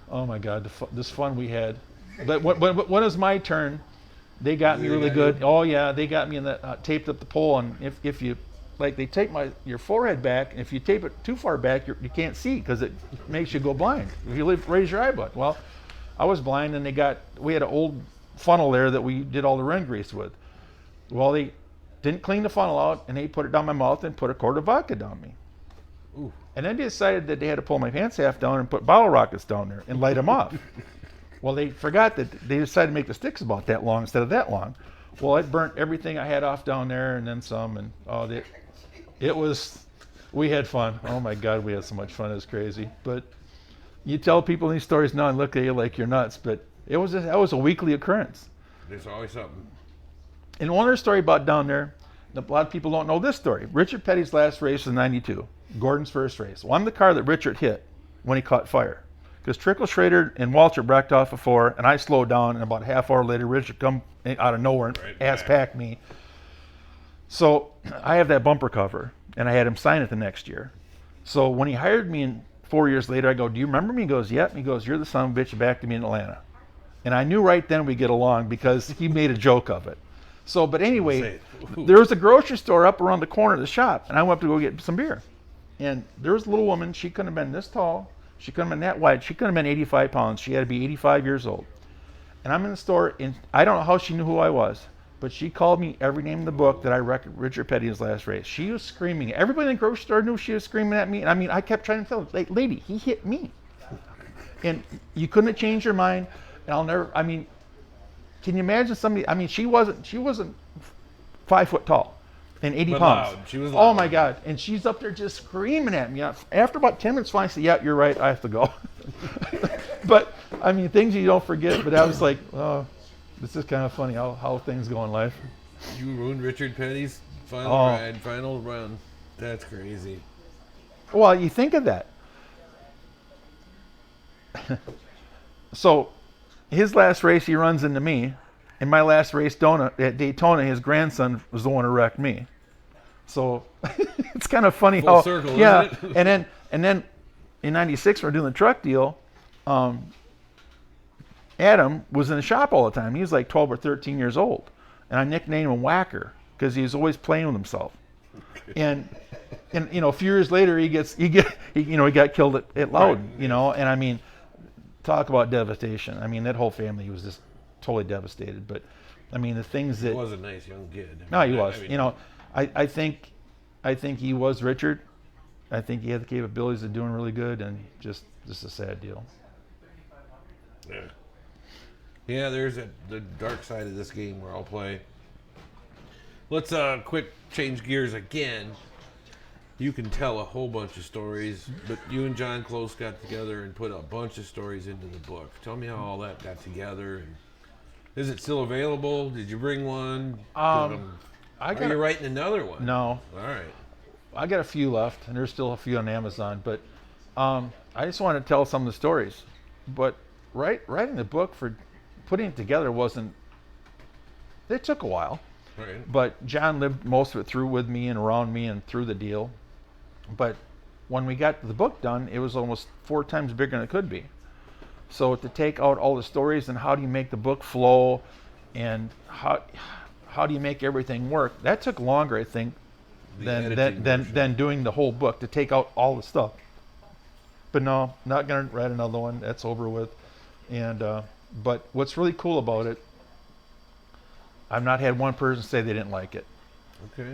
oh my God, this fun we had. But when it was my turn, they got me really good. Oh yeah, they got me in that taped up the pole. And if you like, they tape your forehead back, and if you tape it too far back, you can't see because it makes you go blind. If you raise your eye button. Well, I was blind, and we had an old funnel there that we did all the run grease with. Well, they didn't clean the funnel out, and they put it down my mouth and put a quart of vodka down me. Ooh. And then they decided that they had to pull my pants half down and put bottle rockets down there and light them off. Well, they forgot that they decided to make the sticks about that long instead of that long. Well, it burnt everything I had off down there, and then some, and we had fun. Oh my God, we had so much fun. It was crazy. But you tell people these stories now and look at you like you're nuts, but that was a weekly occurrence. There's always something. And one other story about down there, a lot of people don't know this story. Richard Petty's last race was '92, Gordon's first race. Well, I'm the car that Richard hit when he caught fire. Because Trickle Schrader and Walter backed off before, and I slowed down, and about a half hour later, Richard come out of nowhere and ass-packed me. So I have that bumper cover, and I had him sign it the next year. So when he hired me 4 years later, I go, do you remember me? He goes, yep. He goes, you're the son of a bitch who backed me in Atlanta. And I knew right then we'd get along because he made a joke of it. So, but anyway, there was a grocery store up around the corner of the shop, and I went up to go get some beer. And there was a little woman. She couldn't have been this tall. She couldn't have been that wide. She couldn't have been 85 pounds. She had to be 85 years old. And I'm in the store, and I don't know how she knew who I was, but she called me every name in the book that I record Richard Petty in his last race. She was screaming. Everybody in the grocery store knew she was screaming at me. And I mean, I kept trying to tell her, lady, he hit me. And you couldn't have changed her mind. And can you imagine somebody, she wasn't 5 foot tall and 80 But pounds. loud. She was loud. Oh my God. And she's up there just screaming at me. After about 10 minutes, finally, I said, yeah, you're right. I have to go. But things you don't forget. But I was like, oh, this is kind of funny how things go in life. You ruined Richard Petty's final ride, final run. That's crazy. Well, you think of that. So his last race, he runs into me. In my last race at Daytona, his grandson was the one who wrecked me. So it's kind of funny Full circle, isn't it? and then in '96, when we're doing the truck deal, Adam was in the shop all the time. He was like 12 or 13 years old, and I nicknamed him Whacker because he was always playing with himself. And a few years later, he got killed at Loudon. Right. And I mean, talk about devastation. I mean, that whole family was just totally devastated. But I mean, the things that He was a nice young kid. no, he was. I mean, I think he was Richard. I think he had the capabilities of doing really good, and just a sad deal. Yeah. Yeah, there's the dark side of this game where I'll play. Let's quick change gears again. You can tell a whole bunch of stories, but you and John Close got together and put a bunch of stories into the book. Tell me how all that got together. And is it still available? Did you bring one? Are you writing another one? No. All right. I got a few left, and there's still a few on Amazon. But I just wanted to tell some of the stories. But writing the book, for putting it together, it took a while. Right. But John lived most of it through with me and around me and through the deal. But when we got the book done, it was almost 4 times bigger than it could be. So to take out all the stories and how do you make the book flow and how do you make everything work, that took longer, I think, than doing the whole book, to take out all the stuff. But no, not going to write another one. That's over with. And but what's really cool about it, I've not had one person say they didn't like it. Okay.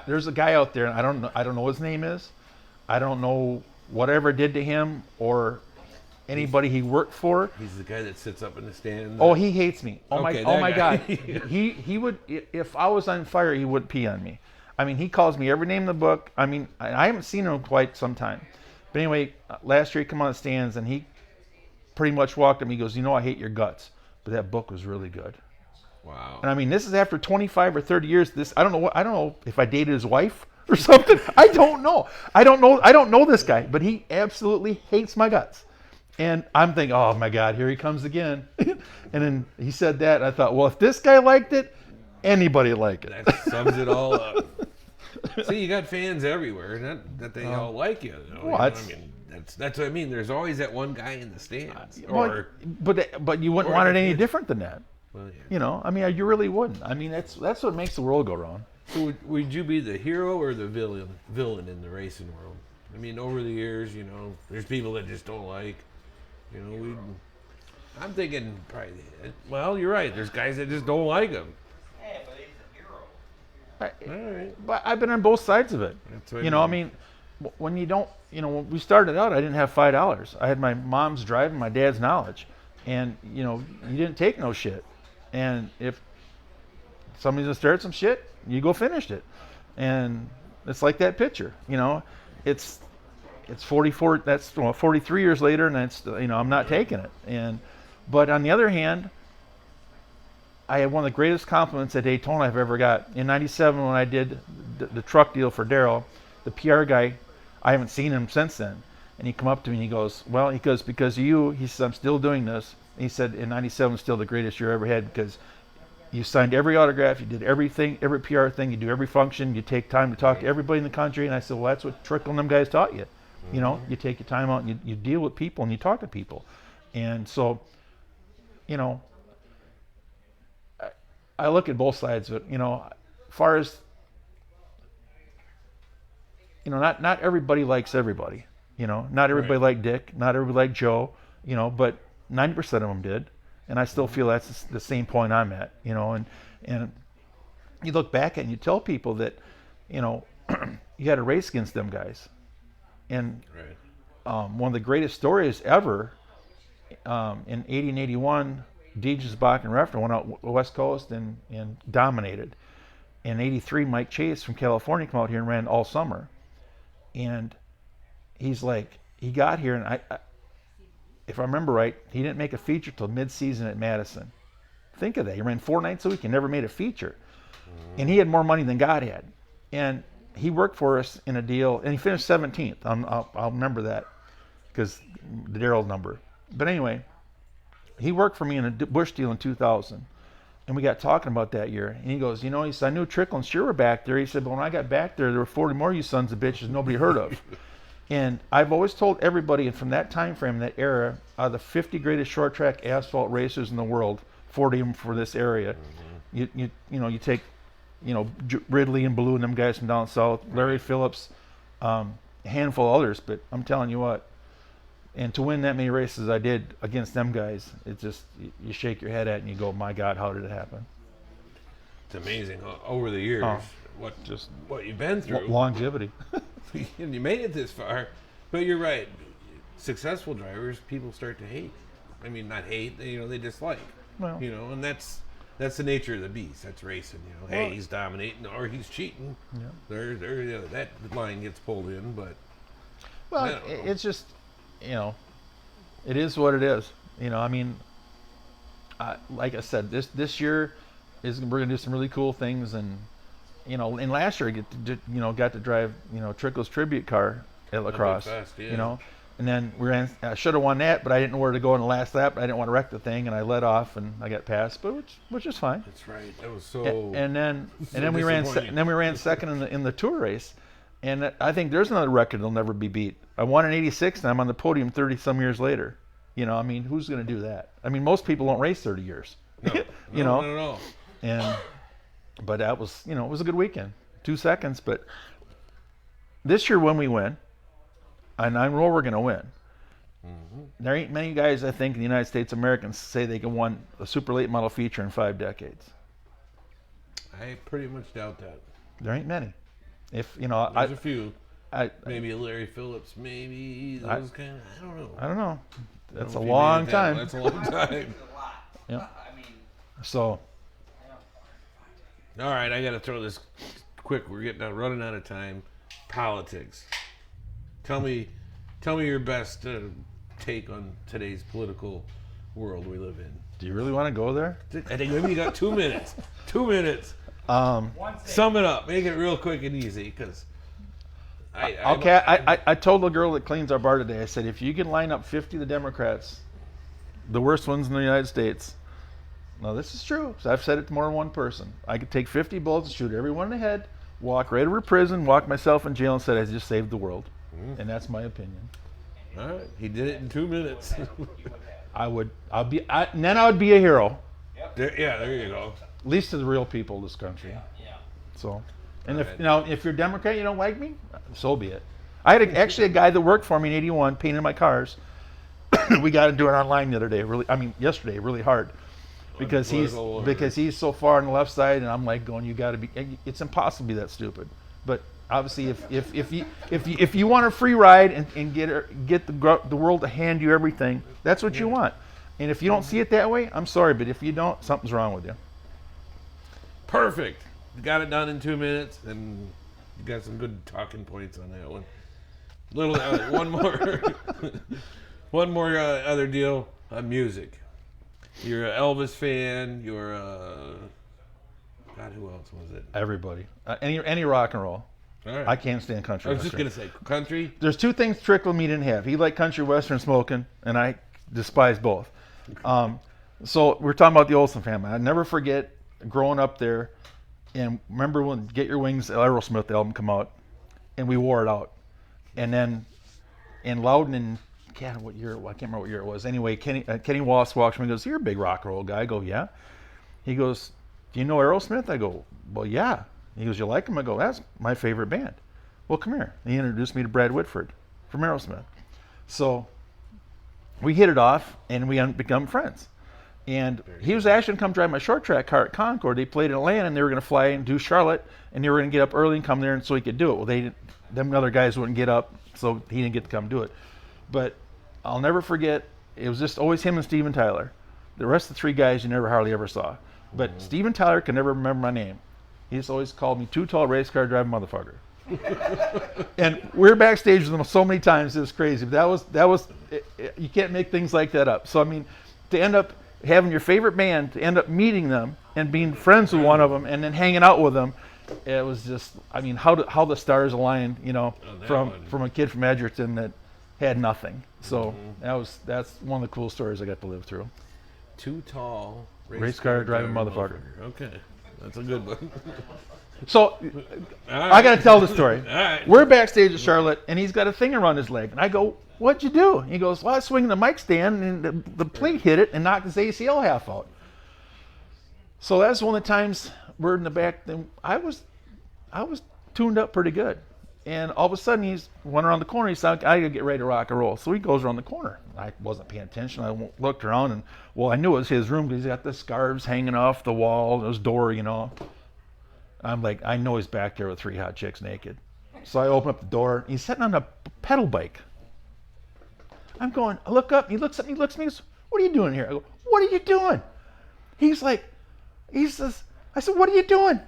There's a guy out there, and I don't know what his name is. I don't know whatever did to him or anybody he worked for. He's the guy that sits up in the stand. Oh, he hates me. Oh Okay, my that God. guy. He would, if I was on fire, he would pee on me. I mean, he calls me every name in the book. I mean, I haven't seen him in quite some time. But anyway, last year he came on the stands and he pretty much walked up. He goes, I hate your guts, but that book was really good. Wow. And I mean, this is after 25 or 30 years. I don't know if I dated his wife or something. I don't know. I don't know this guy, but he absolutely hates my guts. And I'm thinking, oh my God, here he comes again. And then he said that, and I thought, well, if this guy liked it, anybody like it. That sums it all up. See, you got fans everywhere, not that they all like you. Well, I mean, that's what I mean. There's always that one guy in the stands. But you wouldn't want it any different than that. Well, yeah. I mean, you really wouldn't. I mean, that's what makes the world go round. So would you be the hero or the villain in the racing world? I mean, over the years, there's people that just don't like. I'm thinking probably. Well, you're right. There's guys that just don't like him. Hey, but he's a hero. All right. But I've been on both sides of it. That's what I mean, when you don't, when we started out, I didn't have $5. I had my mom's drive and my dad's knowledge, and you didn't take no shit. And if somebody's gonna start some shit, you go finish it. And it's like that picture, it's 44. That's 43 years later, and that's I'm not taking it. But on the other hand, I had one of the greatest compliments at Daytona I've ever got. In '97, when I did the truck deal for Darrell, the PR guy, I haven't seen him since then. And he come up to me and he goes, because of you, he says, I'm still doing this. And he said, in '97 is still the greatest year I ever had because you signed every autograph, you did everything, every PR thing, you do every function, you take time to talk to everybody in the country. And I said, well, that's what Trickle and them guys taught you. You take your time out and you deal with people and you talk to people. And so, I look at both sides of it, as far as, not everybody likes everybody, not everybody liked Dick, not everybody liked Joe, but 90% of them did. And I still feel that's the same point I'm at, and you look back and you tell people that, you had to race against them guys. And one of the greatest stories ever, in 80 and 81, Deeges, Bach, and Reffner went out West Coast and dominated. In 83, Mike Chase from California came out here and ran all summer. And he's like, he got here, and I if I remember right, he didn't make a feature till mid-season at Madison. Think of that. He ran 4 nights a week and never made a feature. And he had more money than God had. And he worked for us in a deal, and he finished 17th. I'll remember that because the Darrell number. But anyway, he worked for me in a Bush deal in 2000. And we got talking about that year. And he goes, he said, I knew Trickle and Shearer were back there. He said, but when I got back there were 40 more you sons of bitches nobody heard of. And I've always told everybody, and from that time frame, that era, out of the 50 greatest short track asphalt racers in the world, 40 of them for this area. You take, Ridley and Blue and them guys from down south, Larry Phillips, a handful of others. But I'm telling you what, and to win that many races I did against them guys, it just, you shake your head at it and you go, my God, how did it happen? It's amazing over the years what you've been through. Longevity. And you made it this far, but you're right. Successful drivers, people start to hate. I mean, not hate, they dislike. Well, And that's the nature of the beast. That's racing. Hey, he's dominating or he's cheating. Yeah. That line gets pulled in, but well, it's just, it is what it is. Like I said, this year we're gonna do some really cool things, and and last year I got to drive Trickle's tribute car at Lacrosse. Fast, yeah. And then I should have won that, but I didn't know where to go in the last lap. I didn't want to wreck the thing, and I let off, and I got passed, but which is fine. That's right. That was so. And then we ran second in the tour race, and I think there's another record that'll never be beat. I won in '86, and I'm on the podium 30 some years later. Who's going to do that? Most people don't race 30 years. No. But that was, it was a good weekend. 2 seconds, but this year when we win, and I know we're going to win. Mm-hmm. There ain't many guys, I think, in the United States Americans say they can win a super late model feature in 5 decades. I pretty much doubt that. There ain't many. There's a few. Maybe a Larry Phillips, maybe those kind of. I don't know. That's a long time. That's a long time. Yeah. So. All right, I got to throw this quick. We're running out of time. Politics. Tell me your best take on today's political world we live in. Do you really want to go there? I think maybe you got 2 minutes. 2 minutes. Sum it up. Make it real quick and easy, because. I told the girl that cleans our bar today, I said, if you can line up 50 of the Democrats, the worst ones in the United States. Now, this is true. So I've said it to more than one person. I could take 50 bullets and shoot everyone in the head, walk right over to prison, walk myself in jail, and said I just saved the world. And that's my opinion. All right. He did it in 2 minutes. And then I would be a hero. There you go. At least to the real people of this country. So, and if you're a Democrat, you don't like me, so be it. I had actually a guy that worked for me in '81 painting my cars. We got to do it online the other day. Yesterday, really hard. Because he's so far on the left side, and I'm like going, you got to be. It's impossible to be that stupid. But obviously, if you want a free ride and get the world to hand you everything, that's what you want. And if you don't see it that way, I'm sorry, but if you don't, something's wrong with you. Perfect. You got it done in 2 minutes, and you got some good talking points on that one. One more other deal on music. You're an Elvis fan. You're God, who else was it? Everybody. Any rock and roll. All right. I can't stand country. I was just gonna say country. There's 2 things Trickle and me didn't have. He liked country western smoking, and I despise both. So we're talking about the Olsen family. I never forget growing up there, and remember when Get Your Wings, the Aerosmith album, come out, and we wore it out, and then in Loudon and what year? I can't remember what year it was. Anyway, Kenny Wallace walks me and goes, "You're a big rock and roll guy." I go, "Yeah." He goes, "Do you know Aerosmith?" I go, "Well, yeah." He goes, "You like him?" I go, "That's my favorite band." "Well, come here." And he introduced me to Brad Whitford from Aerosmith. So we hit it off, and we become friends. And he was actually going to come drive my short track car at Concord. They played in Atlanta, and they were going to fly and do Charlotte, and they were going to get up early and come there so he could do it. Well, them other guys wouldn't get up, so he didn't get to come do it. But I'll never forget, it was just always him and Steven Tyler. The rest of the 3 guys you never hardly ever saw. But Steven Tyler could never remember my name. He just always called me Too Tall Race Car Driving Motherfucker. And we were backstage with him so many times, it was crazy. But that was you can't make things like that up. So, to end up having your favorite band, to end up meeting them and being friends with one of them and then hanging out with them, it was just, how the stars aligned, from a kid from Edgerton that had nothing. So that's one of the cool stories I got to live through. Too Tall Race car driving motherfucker. Okay, that's a good one. So All I got to tell the story. All right. We're backstage at Charlotte, and he's got a thing around his leg. And I go, what'd you do? And he goes, well, I was swinging the mic stand, and the plate hit it and knocked his ACL half out. So that's one of the times we're in the back. Then I was tuned up pretty good. And all of a sudden, he's went around the corner. He said, I got to get ready to rock and roll. So he goes around the corner. I wasn't paying attention. I looked around, and, well, I knew it was his room because he's got the scarves hanging off the wall, his door, you know. I'm like, I know he's back there with 3 hot chicks naked. So I open up the door. He's sitting on a pedal bike. I'm going, I look up. He looks at me, he goes, what are you doing here? I go, what are you doing? He says, I said, what are you doing?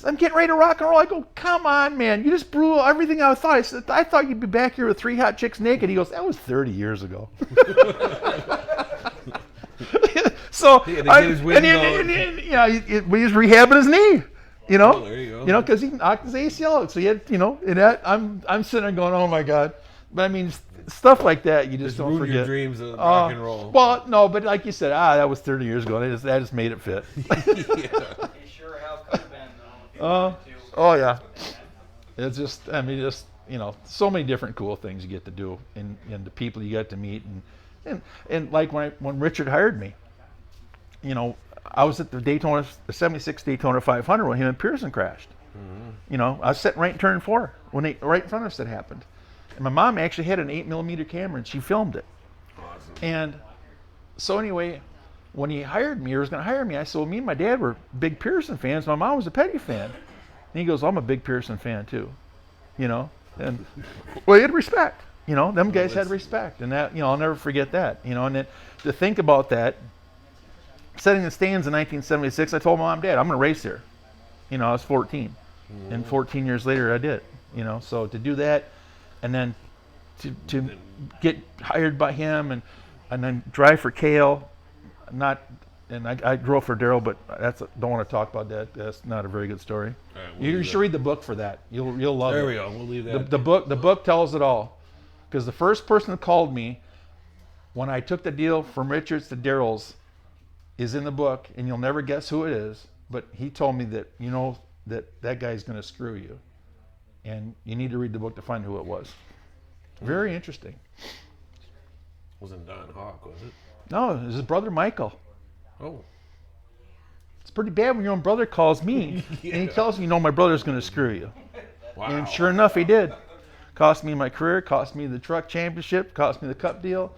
I'm getting ready to rock and roll. I go, come on, man. You just blew everything I thought. I said, I thought you'd be back here with 3 hot chicks naked. He goes, that was 30 years ago. So, He had to get his wind going. he's rehabbing his knee. You know, Oh, there you go. You know, because he knocked his ACL out. So he had, you know, and that I'm sitting there going, oh my God. But I mean, stuff like that you just don't ruin forget. your dreams of rock and roll. Well, no, but like you said, that was 30 years ago. That just made it fit. Yeah. It sure how could have been, though, if you wanted to. Oh yeah. It's just, I mean, just, you know, so many different cool things you get to do, and the people you get to meet, and like when Richard hired me, you know, I was at the 76 Daytona 500 when him and Pearson crashed. Mm-hmm. You know, I was sitting right in turn 4 when right in front of us that happened. And my mom actually had an 8mm camera and she filmed it. Awesome. And so anyway, when he hired me, or was going to hire me, I said, well, me and my dad were big Pearson fans. My mom was a Petty fan. And he goes, I'm a big Pearson fan too. You know, and well, he had respect. You know, them guys had respect, and that, you know, I'll never forget that. You know, and then to think about that, setting the stands in 1976, I told my mom, Dad, I'm going to race here. You know, I was 14, and 14 years later, I did. You know, so to do that, and then to get hired by him, and then drive for Kale, I drove for Daryl, but don't want to talk about that. That's not a very good story. All right, You should read the book for that. You'll love it. There we go. We'll leave that. The book tells it all. Because the first person that called me when I took the deal from Richards to Daryl's is in the book, and you'll never guess who it is. But he told me that, you know, that guy's going to screw you, and you need to read the book to find who it was. Very interesting. Wasn't Don Hawk, was it? No, it was his brother Michael. Oh. It's pretty bad when your own brother calls me and he tells me, you know, my brother's going to screw you. Wow. And sure enough, he did. Cost me my career, cost me the truck championship, cost me the cup deal.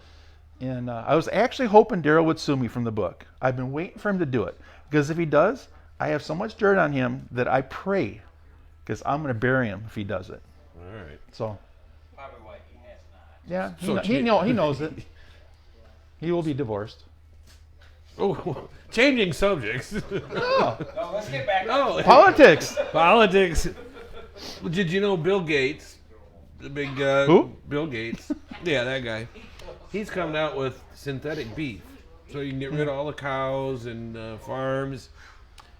And I was actually hoping Daryl would sue me from the book. I've been waiting for him to do it. Because if he does, I have so much dirt on him that I pray, because I'm going to bury him if he does it. All right. So, Probably why he has not. yeah, So he knows it. He will be divorced. Oh, changing subjects. Oh, No, let's get back No. to politics. Politics. Well, did you know Bill Gates, the big Who? Bill Gates? Yeah, that guy. He's coming out with synthetic beef, so you can get rid of all the cows and farms.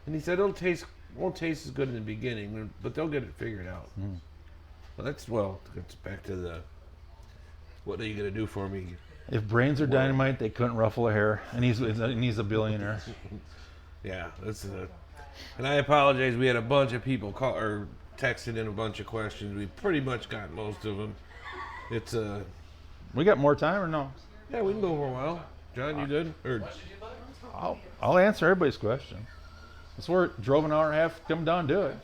And he said won't taste as good in the beginning, but they'll get it figured out. Well, that's back to the what are you gonna do for me? If brains are dynamite, they couldn't ruffle a hair. And he's a billionaire. Yeah, and I apologize. We had a bunch of people call or texted in a bunch of questions. We pretty much got most of them. It's We got more time or no? yeah, we can go for a while. John, you good? Or I'll answer everybody's question. It's worth drove an hour and a half, come down and do it.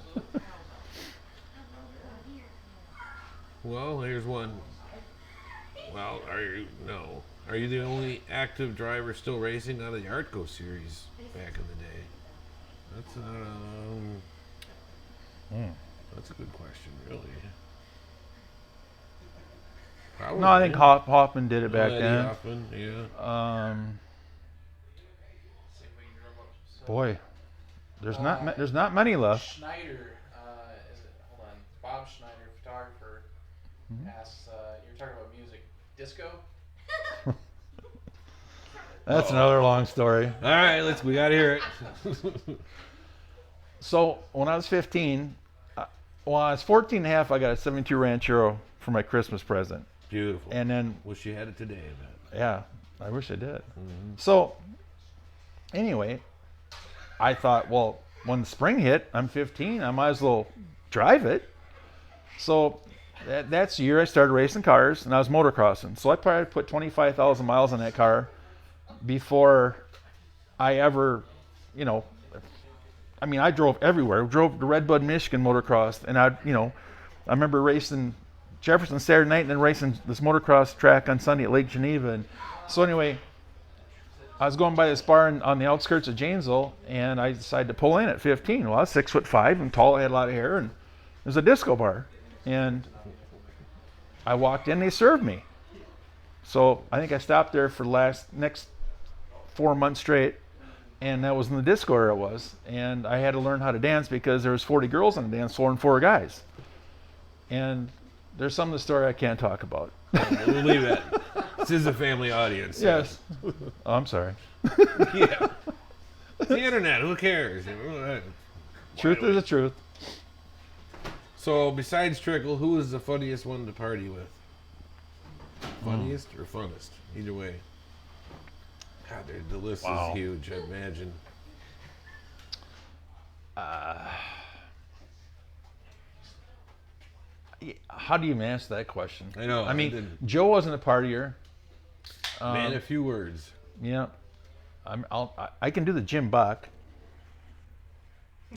well, here's one. Well, are you the only active driver still racing out of the Artco series back in the day? That's a good question, really. Probably. No, I think Hoffman did it back Eddie then. Hoffman, yeah. Boy, there's not many left. Schneider, hold on, Bob Schneider, photographer, asks, you were talking about music, disco? That's another long story. All right, we gotta hear it. So when I was 15, when I was 14 and a half, I got a 72 Ranchero for my Christmas present. Beautiful. And then, Wish you had it today, I bet. yeah, I wish I did. So anyway, I thought, well, when the spring hit, I'm 15. I might as well drive it. So that's the year I started racing cars, and I was motocrossing. So I probably put 25,000 miles on that car before I ever, I drove everywhere. I drove to Redbud, Michigan motocross, and I remember racing Jefferson Saturday night and then racing this motocross track on Sunday at Lake Geneva. And so anyway, I was going by this bar on the outskirts of Janesville, and I decided to pull in at 15. Well, I was 6'5" and tall. I had a lot of hair, and it was a disco bar. And I walked in, they served me. So I think I stopped there for the next 4 months straight, and that was in the disco era it was. And I had to learn how to dance because there was 40 girls on the dance floor and 4 guys. And there's some of the story I can't talk about. We'll leave it. This is a family audience. Yes. Oh, I'm sorry. Yeah. The internet, who cares? Truth is the truth. So, besides Trickle, who is the funniest one to party with? Funniest or funnest? Either way. God, the list is huge, I imagine. How do you answer that question? I know. I mean, Joe wasn't a partier. Man, a few words. Yeah. I can do the Jim Buck.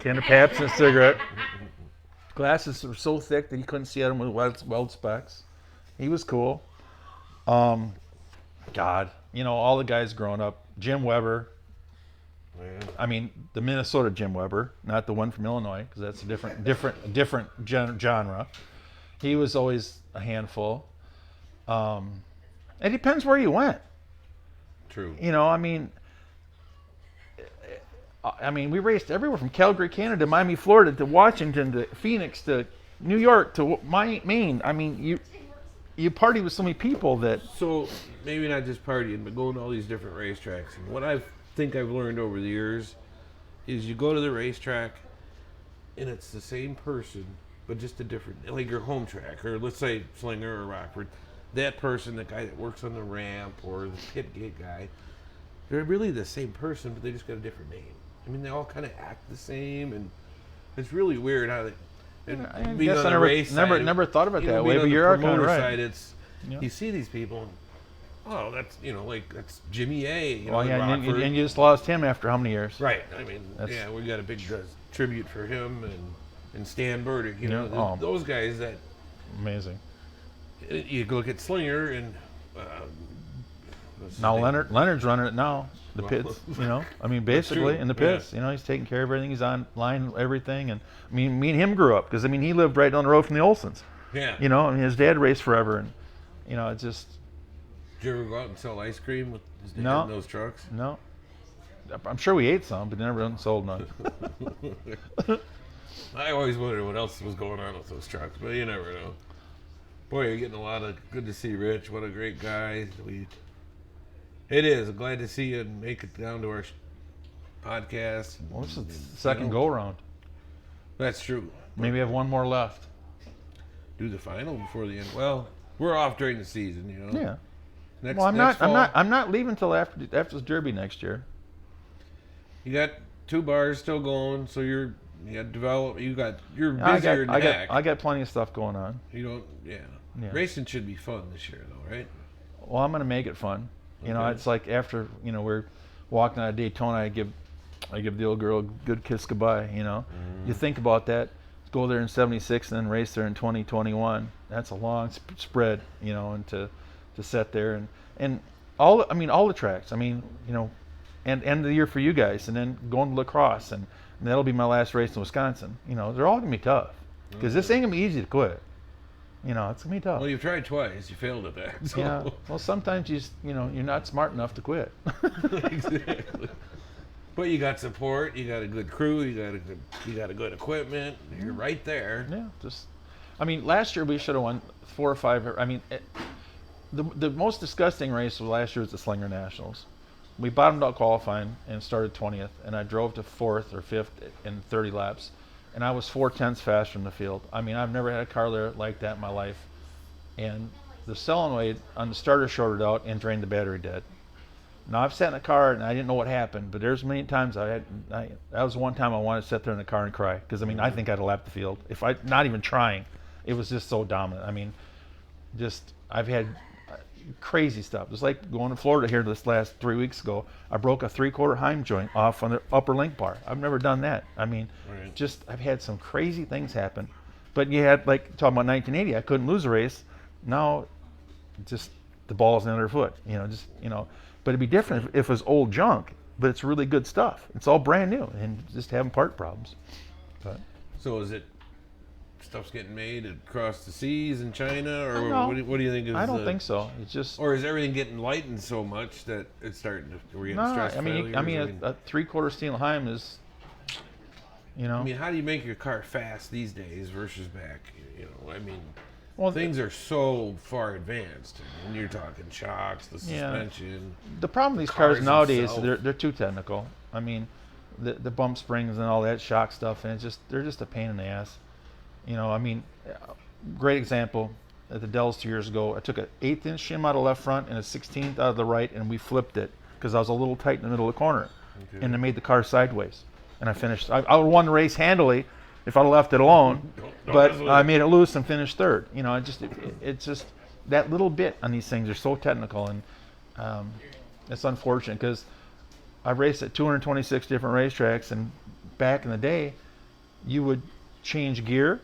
Can of Pabst and a cigarette. Glasses were so thick that you couldn't see them with weld specs. He was cool. God, all the guys growing up. Jim Weber. Man. I mean, the Minnesota Jim Weber, not the one from Illinois, because that's a different genre. He was always a handful. It depends where you went. True. We raced everywhere from Calgary, Canada, to Miami, Florida, to Washington, to Phoenix, to New York, to Maine. I mean, you party with so many people that. So maybe not just partying, but going to all these different racetracks. And what I think I've learned over the years is you go to the racetrack, and it's the same person, but just a different, like your home track, or let's say Slinger or Rockford. That person, the guy that works on the ramp, or the pit gate guy, they're really the same person, but they just got a different name. I mean, they all kind of act the same, and it's really weird how they. I guess I never thought of it that way, but you're kind of right. You see these people, and, that's that's Jimmy A. And you just lost him after how many years? Right. I mean, we got a big tribute for him and Stan Burdick. Those guys that. Amazing. You look at Slinger and. Now Leonard's running it now. The pits, basically in the pits. Yeah. He's taking care of everything. He's on line everything, and me and him grew up because he lived right down the road from the Olsons. Yeah. His dad raced forever, and it just. Did you ever go out and sell ice cream with his dad in those trucks? No. I'm sure we ate some, but never sold none. I always wondered what else was going on with those trucks, but you never know. Boy, you're getting a lot of good to see Rich. What a great guy. It is. I'm glad to see you make it down to our podcast. Well, this is the second go around. That's true. Maybe have one more left. Do the final before the end. Well, we're off during the season, Yeah. I'm not leaving till after the Derby next year. You got 2 bars still going, so you're busier than heck. I got plenty of stuff going on. Yeah. Racing should be fun this year, though, right? Well, I'm gonna make it fun. Okay. It's like after we're walking out of Daytona, I give the old girl a good kiss goodbye. You think about that. Go there in '76 and then race there in 2021. That's a long spread, and to set there and all the tracks. And end of the year for you guys, and then going to lacrosse, and that'll be my last race in Wisconsin. They're all gonna be tough because this ain't gonna be easy to quit. It's gonna be tough. Well, you've tried twice. You failed at that. So. Yeah. Well, sometimes you're not smart enough to quit. Exactly. But you got support. You got a good crew. You got a good equipment. You're right there. Yeah. Last year we should have won 4 or 5. The most disgusting race of last year was the Slinger Nationals. We bottomed out qualifying and started 20th, and I drove to 4th or 5th in 30 laps. And I was 4/10 faster from the field. I've never had a car there like that in my life. And the solenoid on the starter shorted out and drained the battery dead. Now I've sat in a car and I didn't know what happened, but there's many times that was one time I wanted to sit there in the car and cry because I mean I think I'd have lapped the field if I not even trying. It was just so dominant. I mean, just I've had crazy stuff. It's like going to Florida here this last 3 weeks ago. I broke a 3/4 Heim joint off on the upper link bar. I've never done that. I mean, just I've had some crazy things happen. But you had like talking about 1980, I couldn't lose a race. Now, just the ball's in the other foot. But it'd be different if it was old junk, but it's really good stuff. It's all brand new and just having part problems. But So is it stuff's getting made across the seas in China, or No. what do you think is I don't think so. It's just Or is everything getting lightened so much that it's starting to we're getting stress I mean, failures? a 3/4 steel Heim is, I mean, how do you make your car fast these days versus back? well, things are so far advanced. And you're talking shocks, the Yeah. suspension. the problem with these cars cars nowadays, themselves. they're too technical. I mean, the bump springs and all that shock stuff, and they're just a pain in the ass. I mean, great example at the Dells 2 years ago. I took an 1/8 inch shim out of left front and a 16th out of the right, and we flipped it because I was a little tight in the middle of the corner, Okay. and it made the car sideways. And I finished. I would have won the race handily if I'd have left it alone, Don't but mess with I it. made it loose and finished third. It's just that little bit on these things are so technical, and it's unfortunate because I've raced at 226 different racetracks, and back in the day, you would change gear,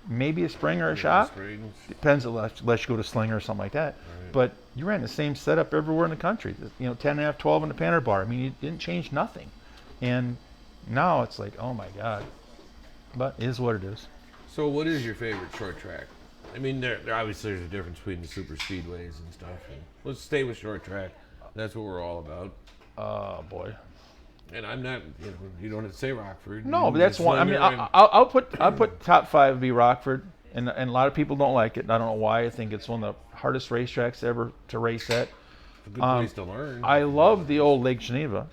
maybe a spring or a shock. Springs. Depends unless you go to Slinger or something like that. Right. But you ran the same setup everywhere in the country. 10.5, 12 in the Panther bar. I mean, you didn't change nothing. And now it's like, oh my God. But it is what it is. So, what is your favorite short track? I mean, there obviously there's a difference between the super speedways and stuff. And let's stay with short track. That's what we're all about. Oh boy. And I'm not, you don't have to say Rockford. No, You but that's can one. I mean, Slinger and- I'll put top 5 would be Rockford, and a lot of people don't like it. I don't know why. I think it's one of the hardest racetracks ever to race at. It's a good place to learn. I love the old Lake Geneva.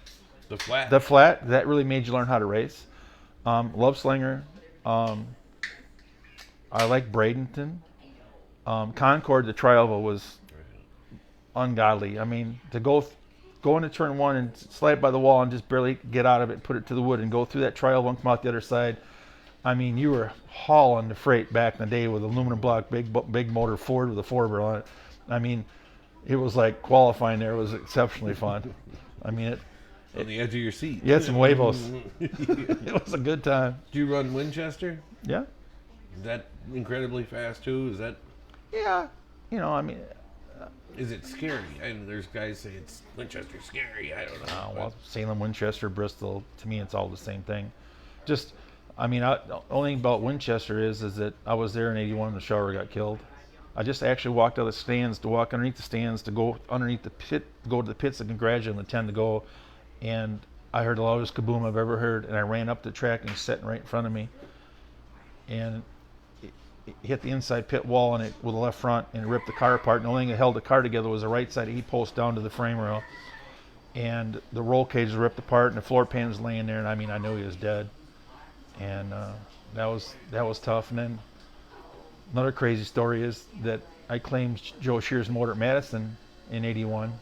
the flat. The flat, that really made you learn how to race. Love Slinger. I like Bradenton. Concord, the tri-oval was ungodly. I mean, to go into turn 1 and slide by the wall and just barely get out of it, put it to the wood, and go through that tri-oval and come out the other side. I mean, you were hauling the freight back in the day with aluminum block, big motor Ford with a 4-barrel on it. I mean, it was like qualifying there was exceptionally fun. I mean, on the edge of your seat. you had some huevos. It was a good time. Do you run Winchester? Yeah. Is that incredibly fast too? Yeah. I mean, Is it scary? I mean, there's guys say it's Winchester scary. I don't know. well, Salem, Winchester, Bristol, to me, it's all the same thing. Just, I mean, the only thing about Winchester is that I was there in '81 when the shower got killed. I just actually walked out of the stands to walk underneath the stands to go underneath the pit, go to the pits and congratulate on the 10 to go. And I heard the loudest kaboom I've ever heard. And I ran up the track and he's sitting right in front of me. And it hit the inside pit wall and with the left front and it ripped the car apart. And the only thing that held the car together was the right side heat post down to the frame rail. And the roll cage was ripped apart and the floor pan was laying there. And I mean, I knew he was dead. And that was tough. And then another crazy story is that I claimed Joe Shear's motor at Madison in '81,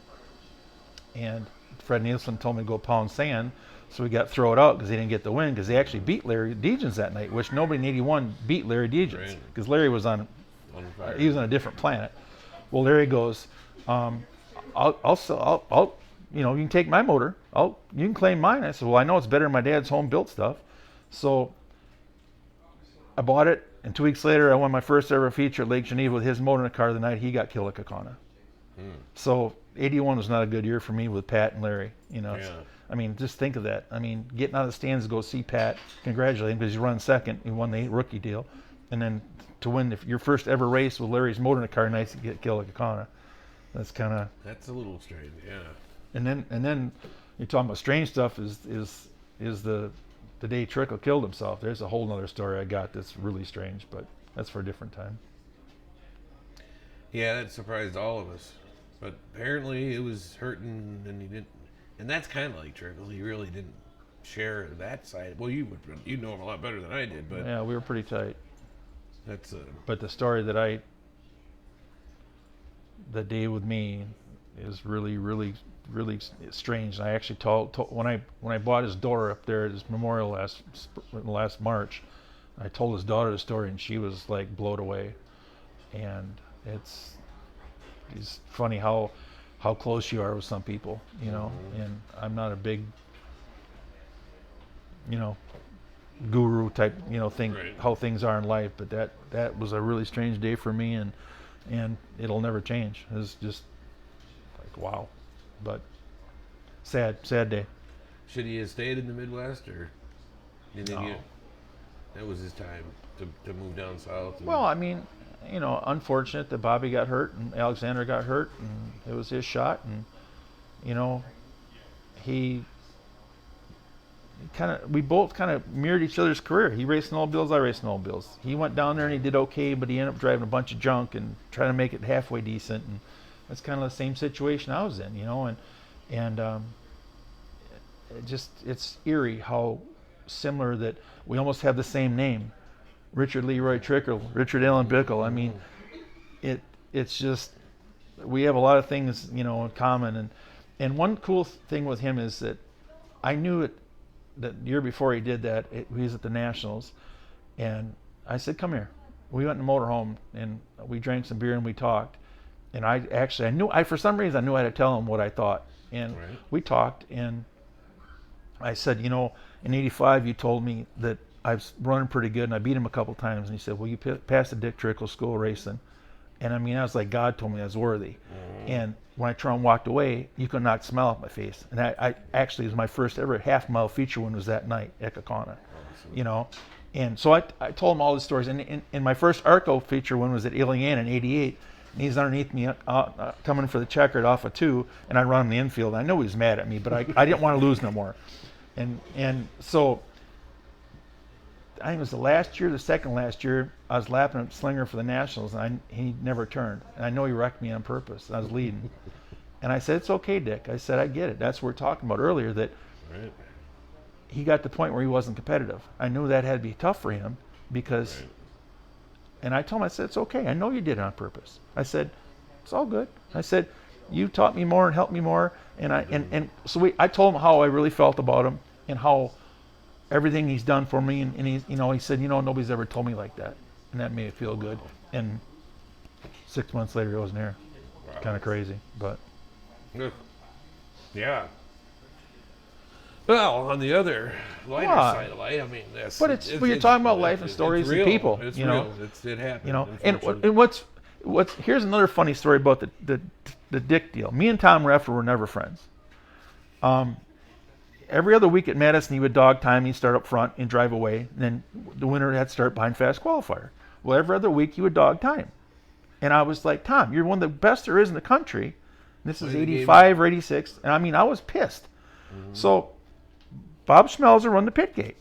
and Fred Nielsen told me to go pound sand, so we got thrown out because he didn't get the win because they actually beat Larry Degens that night, which nobody in '81 beat Larry Degens because Larry was on fire. he was on a different planet. Well, Larry goes, I'll sell, you can take my motor, you can claim mine. I said, well, I know it's better than my dad's home built stuff, so I bought it. And 2 weeks later, I won my first ever feature at Lake Geneva with his motor in the car the night he got killed at Kaukauna. So '81 was not a good year for me with Pat and Larry. I mean, just think of that. I mean, getting out of the stands to go see Pat, congratulate him because he run second. He won the rookie deal. And then to win your first ever race with Larry's motor in the car, nice to get killed at Kaukauna. That's kind of. That's a little strange, yeah. And then you're talking about strange stuff is the day Trickle killed himself. There's a whole nother story I got that's really strange, but that's for a different time. Yeah, that surprised all of us. But apparently it was hurting and he didn't. And that's kind of like Trickle. He really didn't share that side. Well, you know him a lot better than I did, but Yeah, we were pretty tight. that's But the story that the day with me, is really, really, really strange. And I actually told when I bought his daughter up there at his memorial last March, I told his daughter the story, and she was like blown away. And it's funny how close you are with some people, you know. And I'm not a big, you know, guru type, you know, thing how things are in life, but that was a really strange day for me, and it'll never change. It's just like, wow. But sad day. Should he have stayed in the Midwest, or you think that was his time to move down south? Well, I mean, you know, unfortunate that Bobby got hurt and Alexander got hurt, and it was his shot, and you know, we both kind of mirrored each other's career. He raced snowmobiles, I raced snowmobiles. He went down there and he did okay, but he ended up driving a bunch of junk and trying to make it halfway decent. And that's kind of the same situation I was in, you know. And it's eerie how similar that we almost have the same name, Richard Leroy Trickle, Richard Allen Bickle. I mean, it's just, we have a lot of things, you know, in common. And one cool thing with him is that I knew it. The year before he did that, he was at the Nationals, and I said, "Come here." We went in the motorhome and we drank some beer and we talked. And I knew for some reason I knew I had to tell him what I thought. And we talked, and I said, "You know, in '85 you told me that I was running pretty good and I beat him a couple times." And he said, "Well, you passed the Dick Trickle School of Racing." And I mean, I was like, God told me I was worthy. And when I turned and walked away, you could not smile off my face. And I actually, it was my first ever half-mile feature win was that night at Kaukauna, you know. And so I told him all the stories. And my first ARCO feature win was at Iliana in '88. And he's underneath me coming for the checkered off of 2, and I run him the infield. I know he was mad at me, but I didn't want to lose no more. And so I think it was the second last year, I was lapping up Slinger for the Nationals, and he never turned. And I know he wrecked me on purpose. I was leading. And I said, "It's okay, Dick." I said, "I get it." That's what we were talking about earlier, that he got to the point where he wasn't competitive. I knew that had to be tough for him because, and I told him, I said, "It's okay. I know you did it on purpose." I said, "It's all good." I said, "You taught me more and helped me more." And so I told him how I really felt about him and how everything he's done for me, and he said, "You know, nobody's ever told me like that," and that made me feel good. And 6 months later, he wasn't here. Wow. Kind of crazy, but yeah. Well, on the other lighter side of life, I mean, but you're talking about life and stories and people. It's you real. know, It happened. You know, and what's here's another funny story about the Dick deal. Me and Tom Reffer were never friends. Every other week at Madison, he would dog time. He'd start up front and drive away. And then the winner had to start behind fast qualifier. Well, every other week, he would dog time. And I was like, "Tom, you're one of the best there is in the country." And this is 85 or 86. And I mean, I was pissed. So Bob Schmelzer run the pit gate.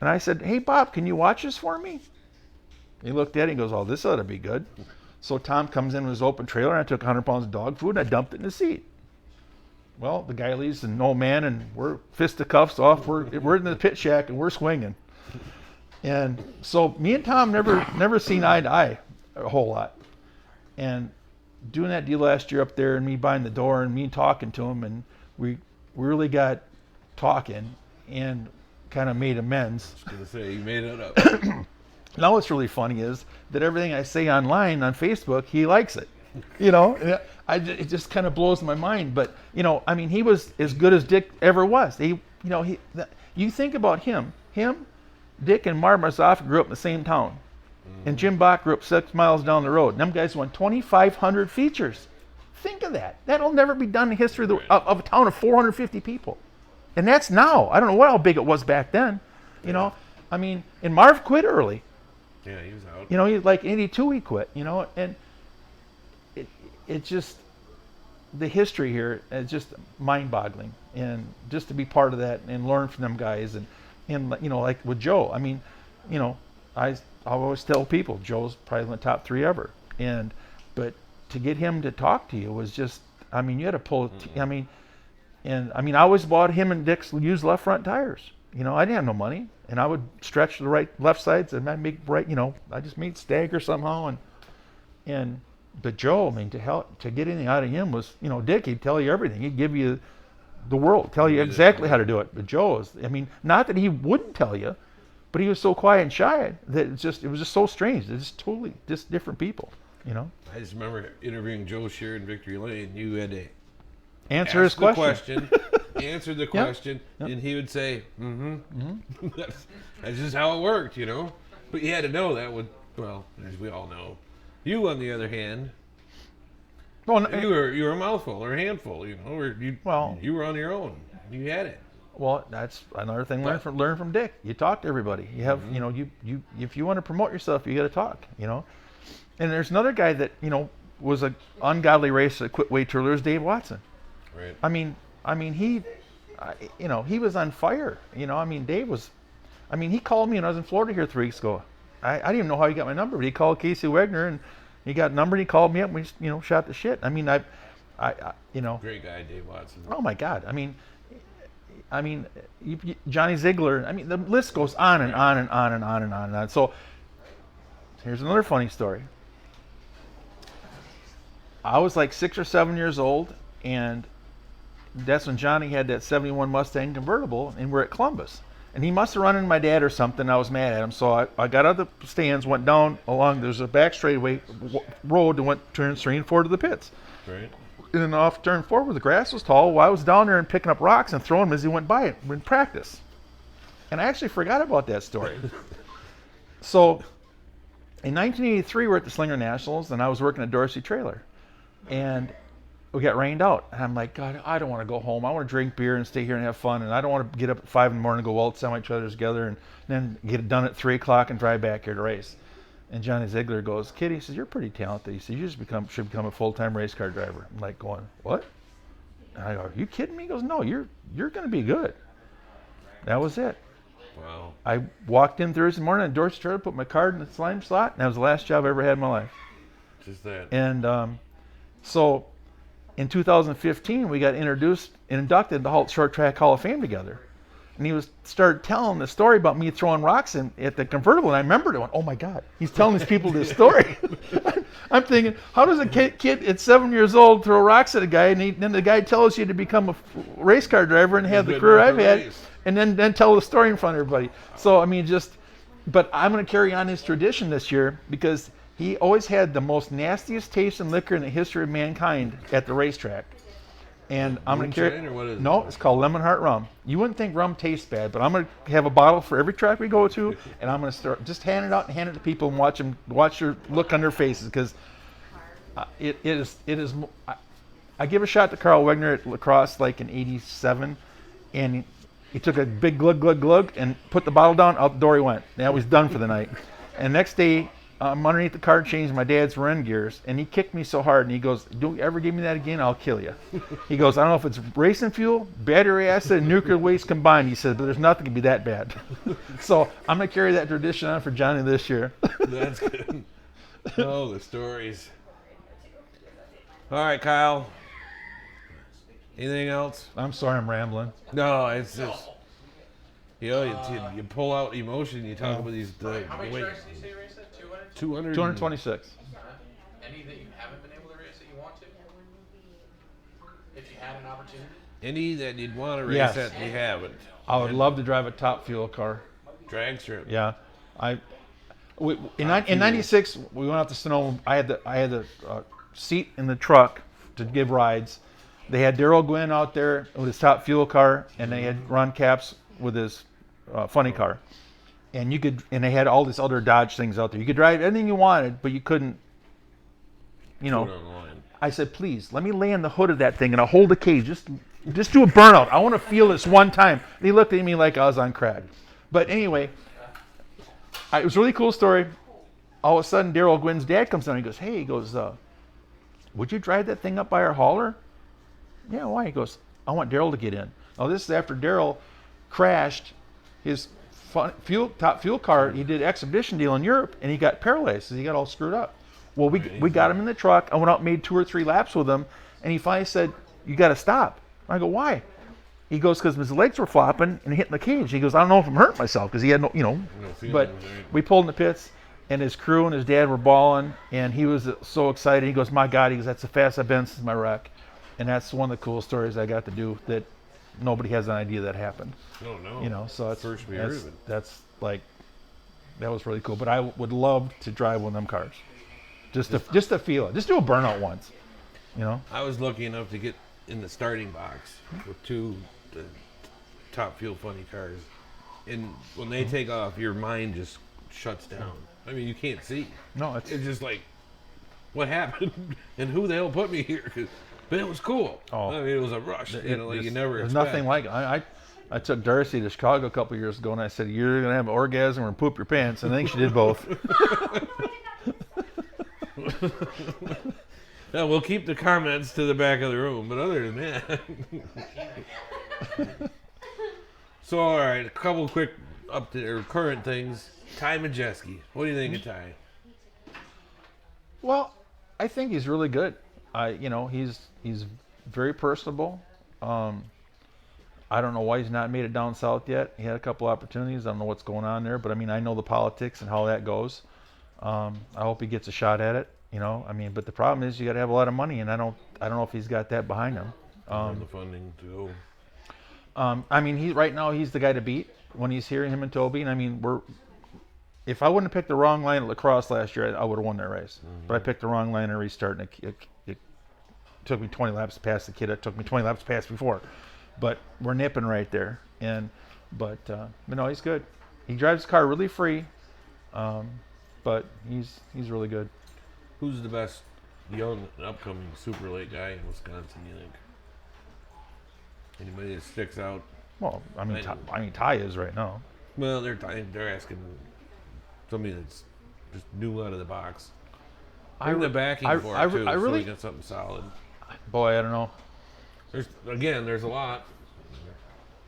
And I said, "Hey, Bob, can you watch this for me?" He looked at it and goes, "Oh, this ought to be good." So Tom comes in with his open trailer, and I took 100 pounds of dog food, and I dumped it in the seat. Well, the guy leaves, and no man, and we're fisticuffs off. We're in the pit shack, and we're swinging. And so me and Tom never seen eye to eye a whole lot. And doing that deal last year up there, and me buying the door, and me talking to him, and we really got talking and kind of made amends. I was going to say, you made it up. Now what's really funny is that everything I say online on Facebook, he likes it. You know, it just kind of blows my mind. But, you know, I mean, he was as good as Dick ever was. You think about him, Dick and Marv Marzoffa grew up in the same town. And Jim Bach grew up 6 miles down the road. And them guys won 2,500 features. Think of that. That'll never be done in the history of a town of 450 people. And that's now. I don't know how big it was back then. You know, I mean, and Marv quit early. Yeah, he was out. You know, like 82 he quit, you know, and it's just, the history here is just mind-boggling. And just to be part of that and learn from them guys, and you know, like with Joe, I mean, you know, I always tell people Joe's probably in the top 3 ever. But to get him to talk to you was just, I mean, you had to pull, I mean, I always bought him and Dick's used left front tires. You know, I didn't have no money, and I would stretch the left sides, and I make right, you know, I just made stagger somehow, and But Joe, I mean, to get anything out of him was, you know, Dick, he'd tell you everything. He'd give you the world, tell you exactly how to do it. But Joe is, I mean, not that he wouldn't tell you, but he was so quiet and shy that it was just so strange. They're just totally just different people, you know. I just remember interviewing Joe Shear in Victory Lane. You had to Answer his ask the question. answer the question, and he would say, that's just how it worked, you know. But you had to know that would, well, as we all know. You, on the other hand, Well, you were a mouthful or a handful, you know, or you were on your own. You had it. Well, that's another thing. Learn from Dick. You talk to everybody. You have, you know, you if you want to promote yourself, you got to talk. You know, and there's another guy that, you know, was an ungodly racer that quit way too early. Dave Watson. Right. I mean, he, you know, he was on fire. You know, I mean, Dave was. I mean, he called me when I was in Florida here 3 weeks ago. I didn't even know how he got my number, but he called Casey Wegner and he got a number. And he called me up. And we, you know, shot the shit. I mean, I you know. Great guy, Dave Watson. Oh my God. I mean, Johnny Ziegler. I mean, the list goes on and on and on and on and on and on. So here's another funny story. I was like 6 or 7 years old, and that's when Johnny had that '71 Mustang convertible, and we're at Columbus. And he must have run into my dad or something. I was mad at him, so I got out of the stands, went down along. There's a back straightaway road and went turn 3 and 4 to the pits. Right. And then off turn 4 where the grass was tall, well, I was down there and picking up rocks and throwing them as he went by it in practice. And I actually forgot about that story. So in 1983, we're at the Slinger Nationals, and I was working at Dorsey Trailer. And we got rained out. And I'm like, God, I don't want to go home. I want to drink beer and stay here and have fun. And I don't want to get up at 5 in the morning and go weld semi-trailers together and then get it done at 3 o'clock and drive back here to race. And Johnny Ziegler goes, kid, he says, you're pretty talented. He says, you just should become a full-time race car driver. I'm like going, what? And I go, are you kidding me? He goes, no, you're going to be good. That was it. Wow. I walked in Thursday morning at Dorsey Trailer, put my card in the slime slot, and that was the last job I ever had in my life. Just that. And so in 2015, we got inducted to the Halt Short Track Hall of Fame together. And he started telling the story about me throwing rocks at the convertible, and I remembered it. I went, oh my God, he's telling these people this story. I'm thinking, how does a kid at 7 years old throw rocks at a guy, and then the guy tells you to become a race car driver and have the career I've had, and then tell the story in front of everybody. So I mean, but I'm going to carry on his tradition this year because he always had the most nastiest taste in liquor in the history of mankind at the racetrack. And I'm going to carry. Or what is No, it's called Lemon Heart Rum. You wouldn't think rum tastes bad, but I'm going to have a bottle for every track we go to, and I'm going to start just hand it out and hand it to people and watch your look on their faces because it is. I give a shot to Carl Wegner at lacrosse like in '87, and he took a big glug glug glug and put the bottle down. Out the door he went. Now he's done for the night. And next day, I'm underneath the car changing my dad's Ren gears, and he kicked me so hard, and he goes, don't you ever give me that again, I'll kill you. He goes, I don't know if it's racing fuel, battery acid, and nuclear waste combined, he said, but there's nothing to be that bad. So I'm going to carry that tradition on for Johnny this year. That's good. Oh, the stories. All right, Kyle. Anything else? I'm sorry I'm rambling. No, it's just, you you pull out emotion, you talk about these, How many tracks did you say you raced at? 200? 226. Any that you haven't been able to race that you want to? If you had an opportunity? Any that you'd want to race Yes. at, you haven't. I would love to drive a top fuel car. Drag strip. Yeah, in '96 we went out to Sonoma. I had the seat in the truck to give rides. They had Daryl Gwynn out there with his top fuel car, and they had Ron Capps with his funny car. And they had all these other Dodge things out there. You could drive anything you wanted, but you couldn't. You know, I said, please let me lay in the hood of that thing and I'll hold the cage. Just do a burnout. I want to feel this one time. And he looked at me like I was on crack. But anyway, it was a really cool story. All of a sudden, Daryl Gwynn's dad comes down and he goes, hey, he goes, would you drive that thing up by our hauler? Yeah, why? He goes, I want Daryl to get in. Now, this is after Daryl crashed his top fuel car. He did an exhibition deal in Europe, and he got paralyzed, so he got all screwed up. Well, we got him in the truck. I went out and made 2 or 3 laps with him, and he finally said, you got to stop. I go, why? He goes, because his legs were flopping and hitting the cage. He goes, I don't know if I'm hurting myself, because he had no, but we pulled in the pits. and his crew and his dad were balling, and he was so excited. He goes, "My God," he goes, "that's the fastest I've been since my wreck." And that's one of the cool stories I got to do that nobody has an idea that happened. Oh no. You know, so that's First we heard of it. that's like, that was really cool. But I would love to drive one of them cars, just to feel it, just do a burnout once. You know. I was lucky enough to get in the starting box with two top fuel funny cars, and when they take off, your mind just shuts down. I mean, you can't see. No, it's just like, what happened, and who the hell put me here? But it was cool. Oh. I mean, it was a rush. You know, like you never. There's expect. nothing like it. I took Darcy to Chicago a couple years ago, and I said, "You're gonna have an orgasm or poop your pants," and I think she did both. Yeah, we'll keep the comments to the back of the room, but other than that. So, all right, a couple quick current things. Ty Majeski. What do you think of Ty? Well, I think he's really good. He's very personable. I don't know why he's not made it down south yet. He had a couple opportunities. I don't know what's going on there, but I mean, I know the politics and how that goes. I hope he gets a shot at it. You know, I mean, but the problem is you got to have a lot of money, and I don't know if he's got that behind him. The funding to go. I mean, right now he's the guy to beat when he's here, him and Toby. And I mean, if I wouldn't have picked the wrong line at lacrosse last year, I would have won that race. Mm-hmm. But I picked the wrong line at restart, and it took me 20 laps to pass the kid. It took me 20 laps to pass before. But we're nipping right there. But no, he's good. He drives the car really free, but he's really good. Who's the best young upcoming super late guy in Wisconsin, you think? Anybody that sticks out? Well, I mean, Ty is right now. Well, they're asking somebody that's just new out of the box. Bring the backing for it, too, so we got something solid. Boy, I don't know. There's a lot.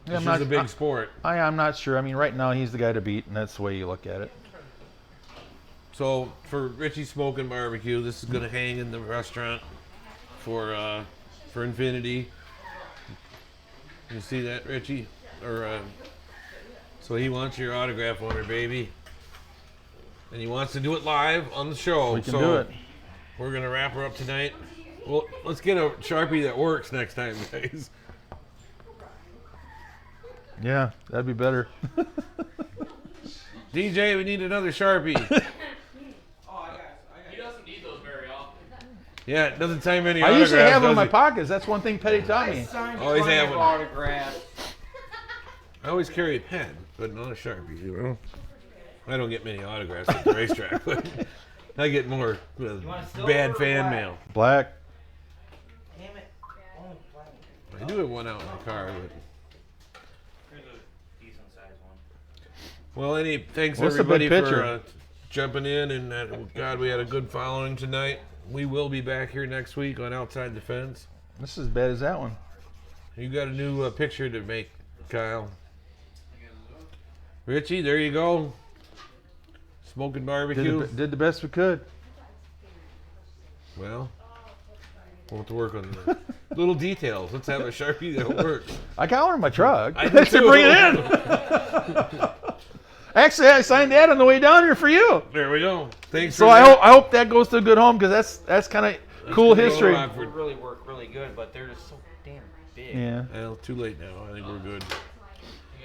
Yeah, This is a big sport. I'm not sure. I mean, right now he's the guy to beat, and that's the way you look at it. So for Richie's Smoking Barbecue, this is going to hang in the restaurant for Infinity. You see that, Richie? So he wants your autograph on her, baby, and he wants to do it live on the show. We can do it. We're going to wrap her up tonight. Well, let's get a Sharpie that works next time, guys. Yeah, that'd be better. DJ, we need another Sharpie. He doesn't need those very often. Yeah, it doesn't say many I autographs. usually have them in does my it? pockets. That's one thing Petty taught me. Always have one. Autograph. I always carry a pen, but not a Sharpie. You know? I don't get many autographs at the racetrack, but I get more bad fan mail. Black. Damn it. Only black. I do have one out in my car. But... Here's a decent sized one. Well, thanks What's the everybody big for picture? jumping in, and God, we had a good following tonight. We will be back here next week on Outside the Fence. This is as bad as that one. You got a new picture to make, Kyle. Richie, there you go. Smoking barbecue. Did the best we could. Well, we'll have to work on the little details. Let's have a Sharpie that works. I got one in my truck. I did should too. bring it in. Actually, I signed that on the way down here for you. There we go. Thanks. So for I that. hope that goes to a good home, because that's kind of cool gonna go history. on. Would really work really good, but they're just so damn big. Yeah. Well, too late now. I think we're good.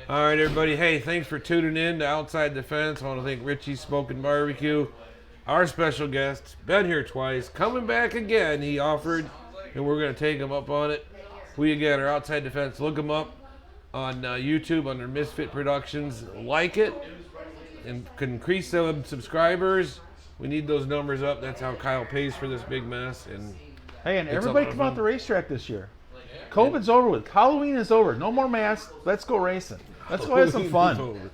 All right, everybody. Hey, thanks for tuning in to Outside the Fence. I want to thank Richie's Smoking Barbecue, our special guest, been here twice, coming back again. He offered, and we're going to take him up on it. We again are Outside the Fence. Look him up on YouTube under Misfit Productions. Like it and can increase some subscribers. We need those numbers up. That's how Kyle pays for this big mess. And Hey, and It's a everybody lot of come out fun. the racetrack this year. COVID's over with. Halloween is over. No more masks. Let's go racing. Let's go have some fun.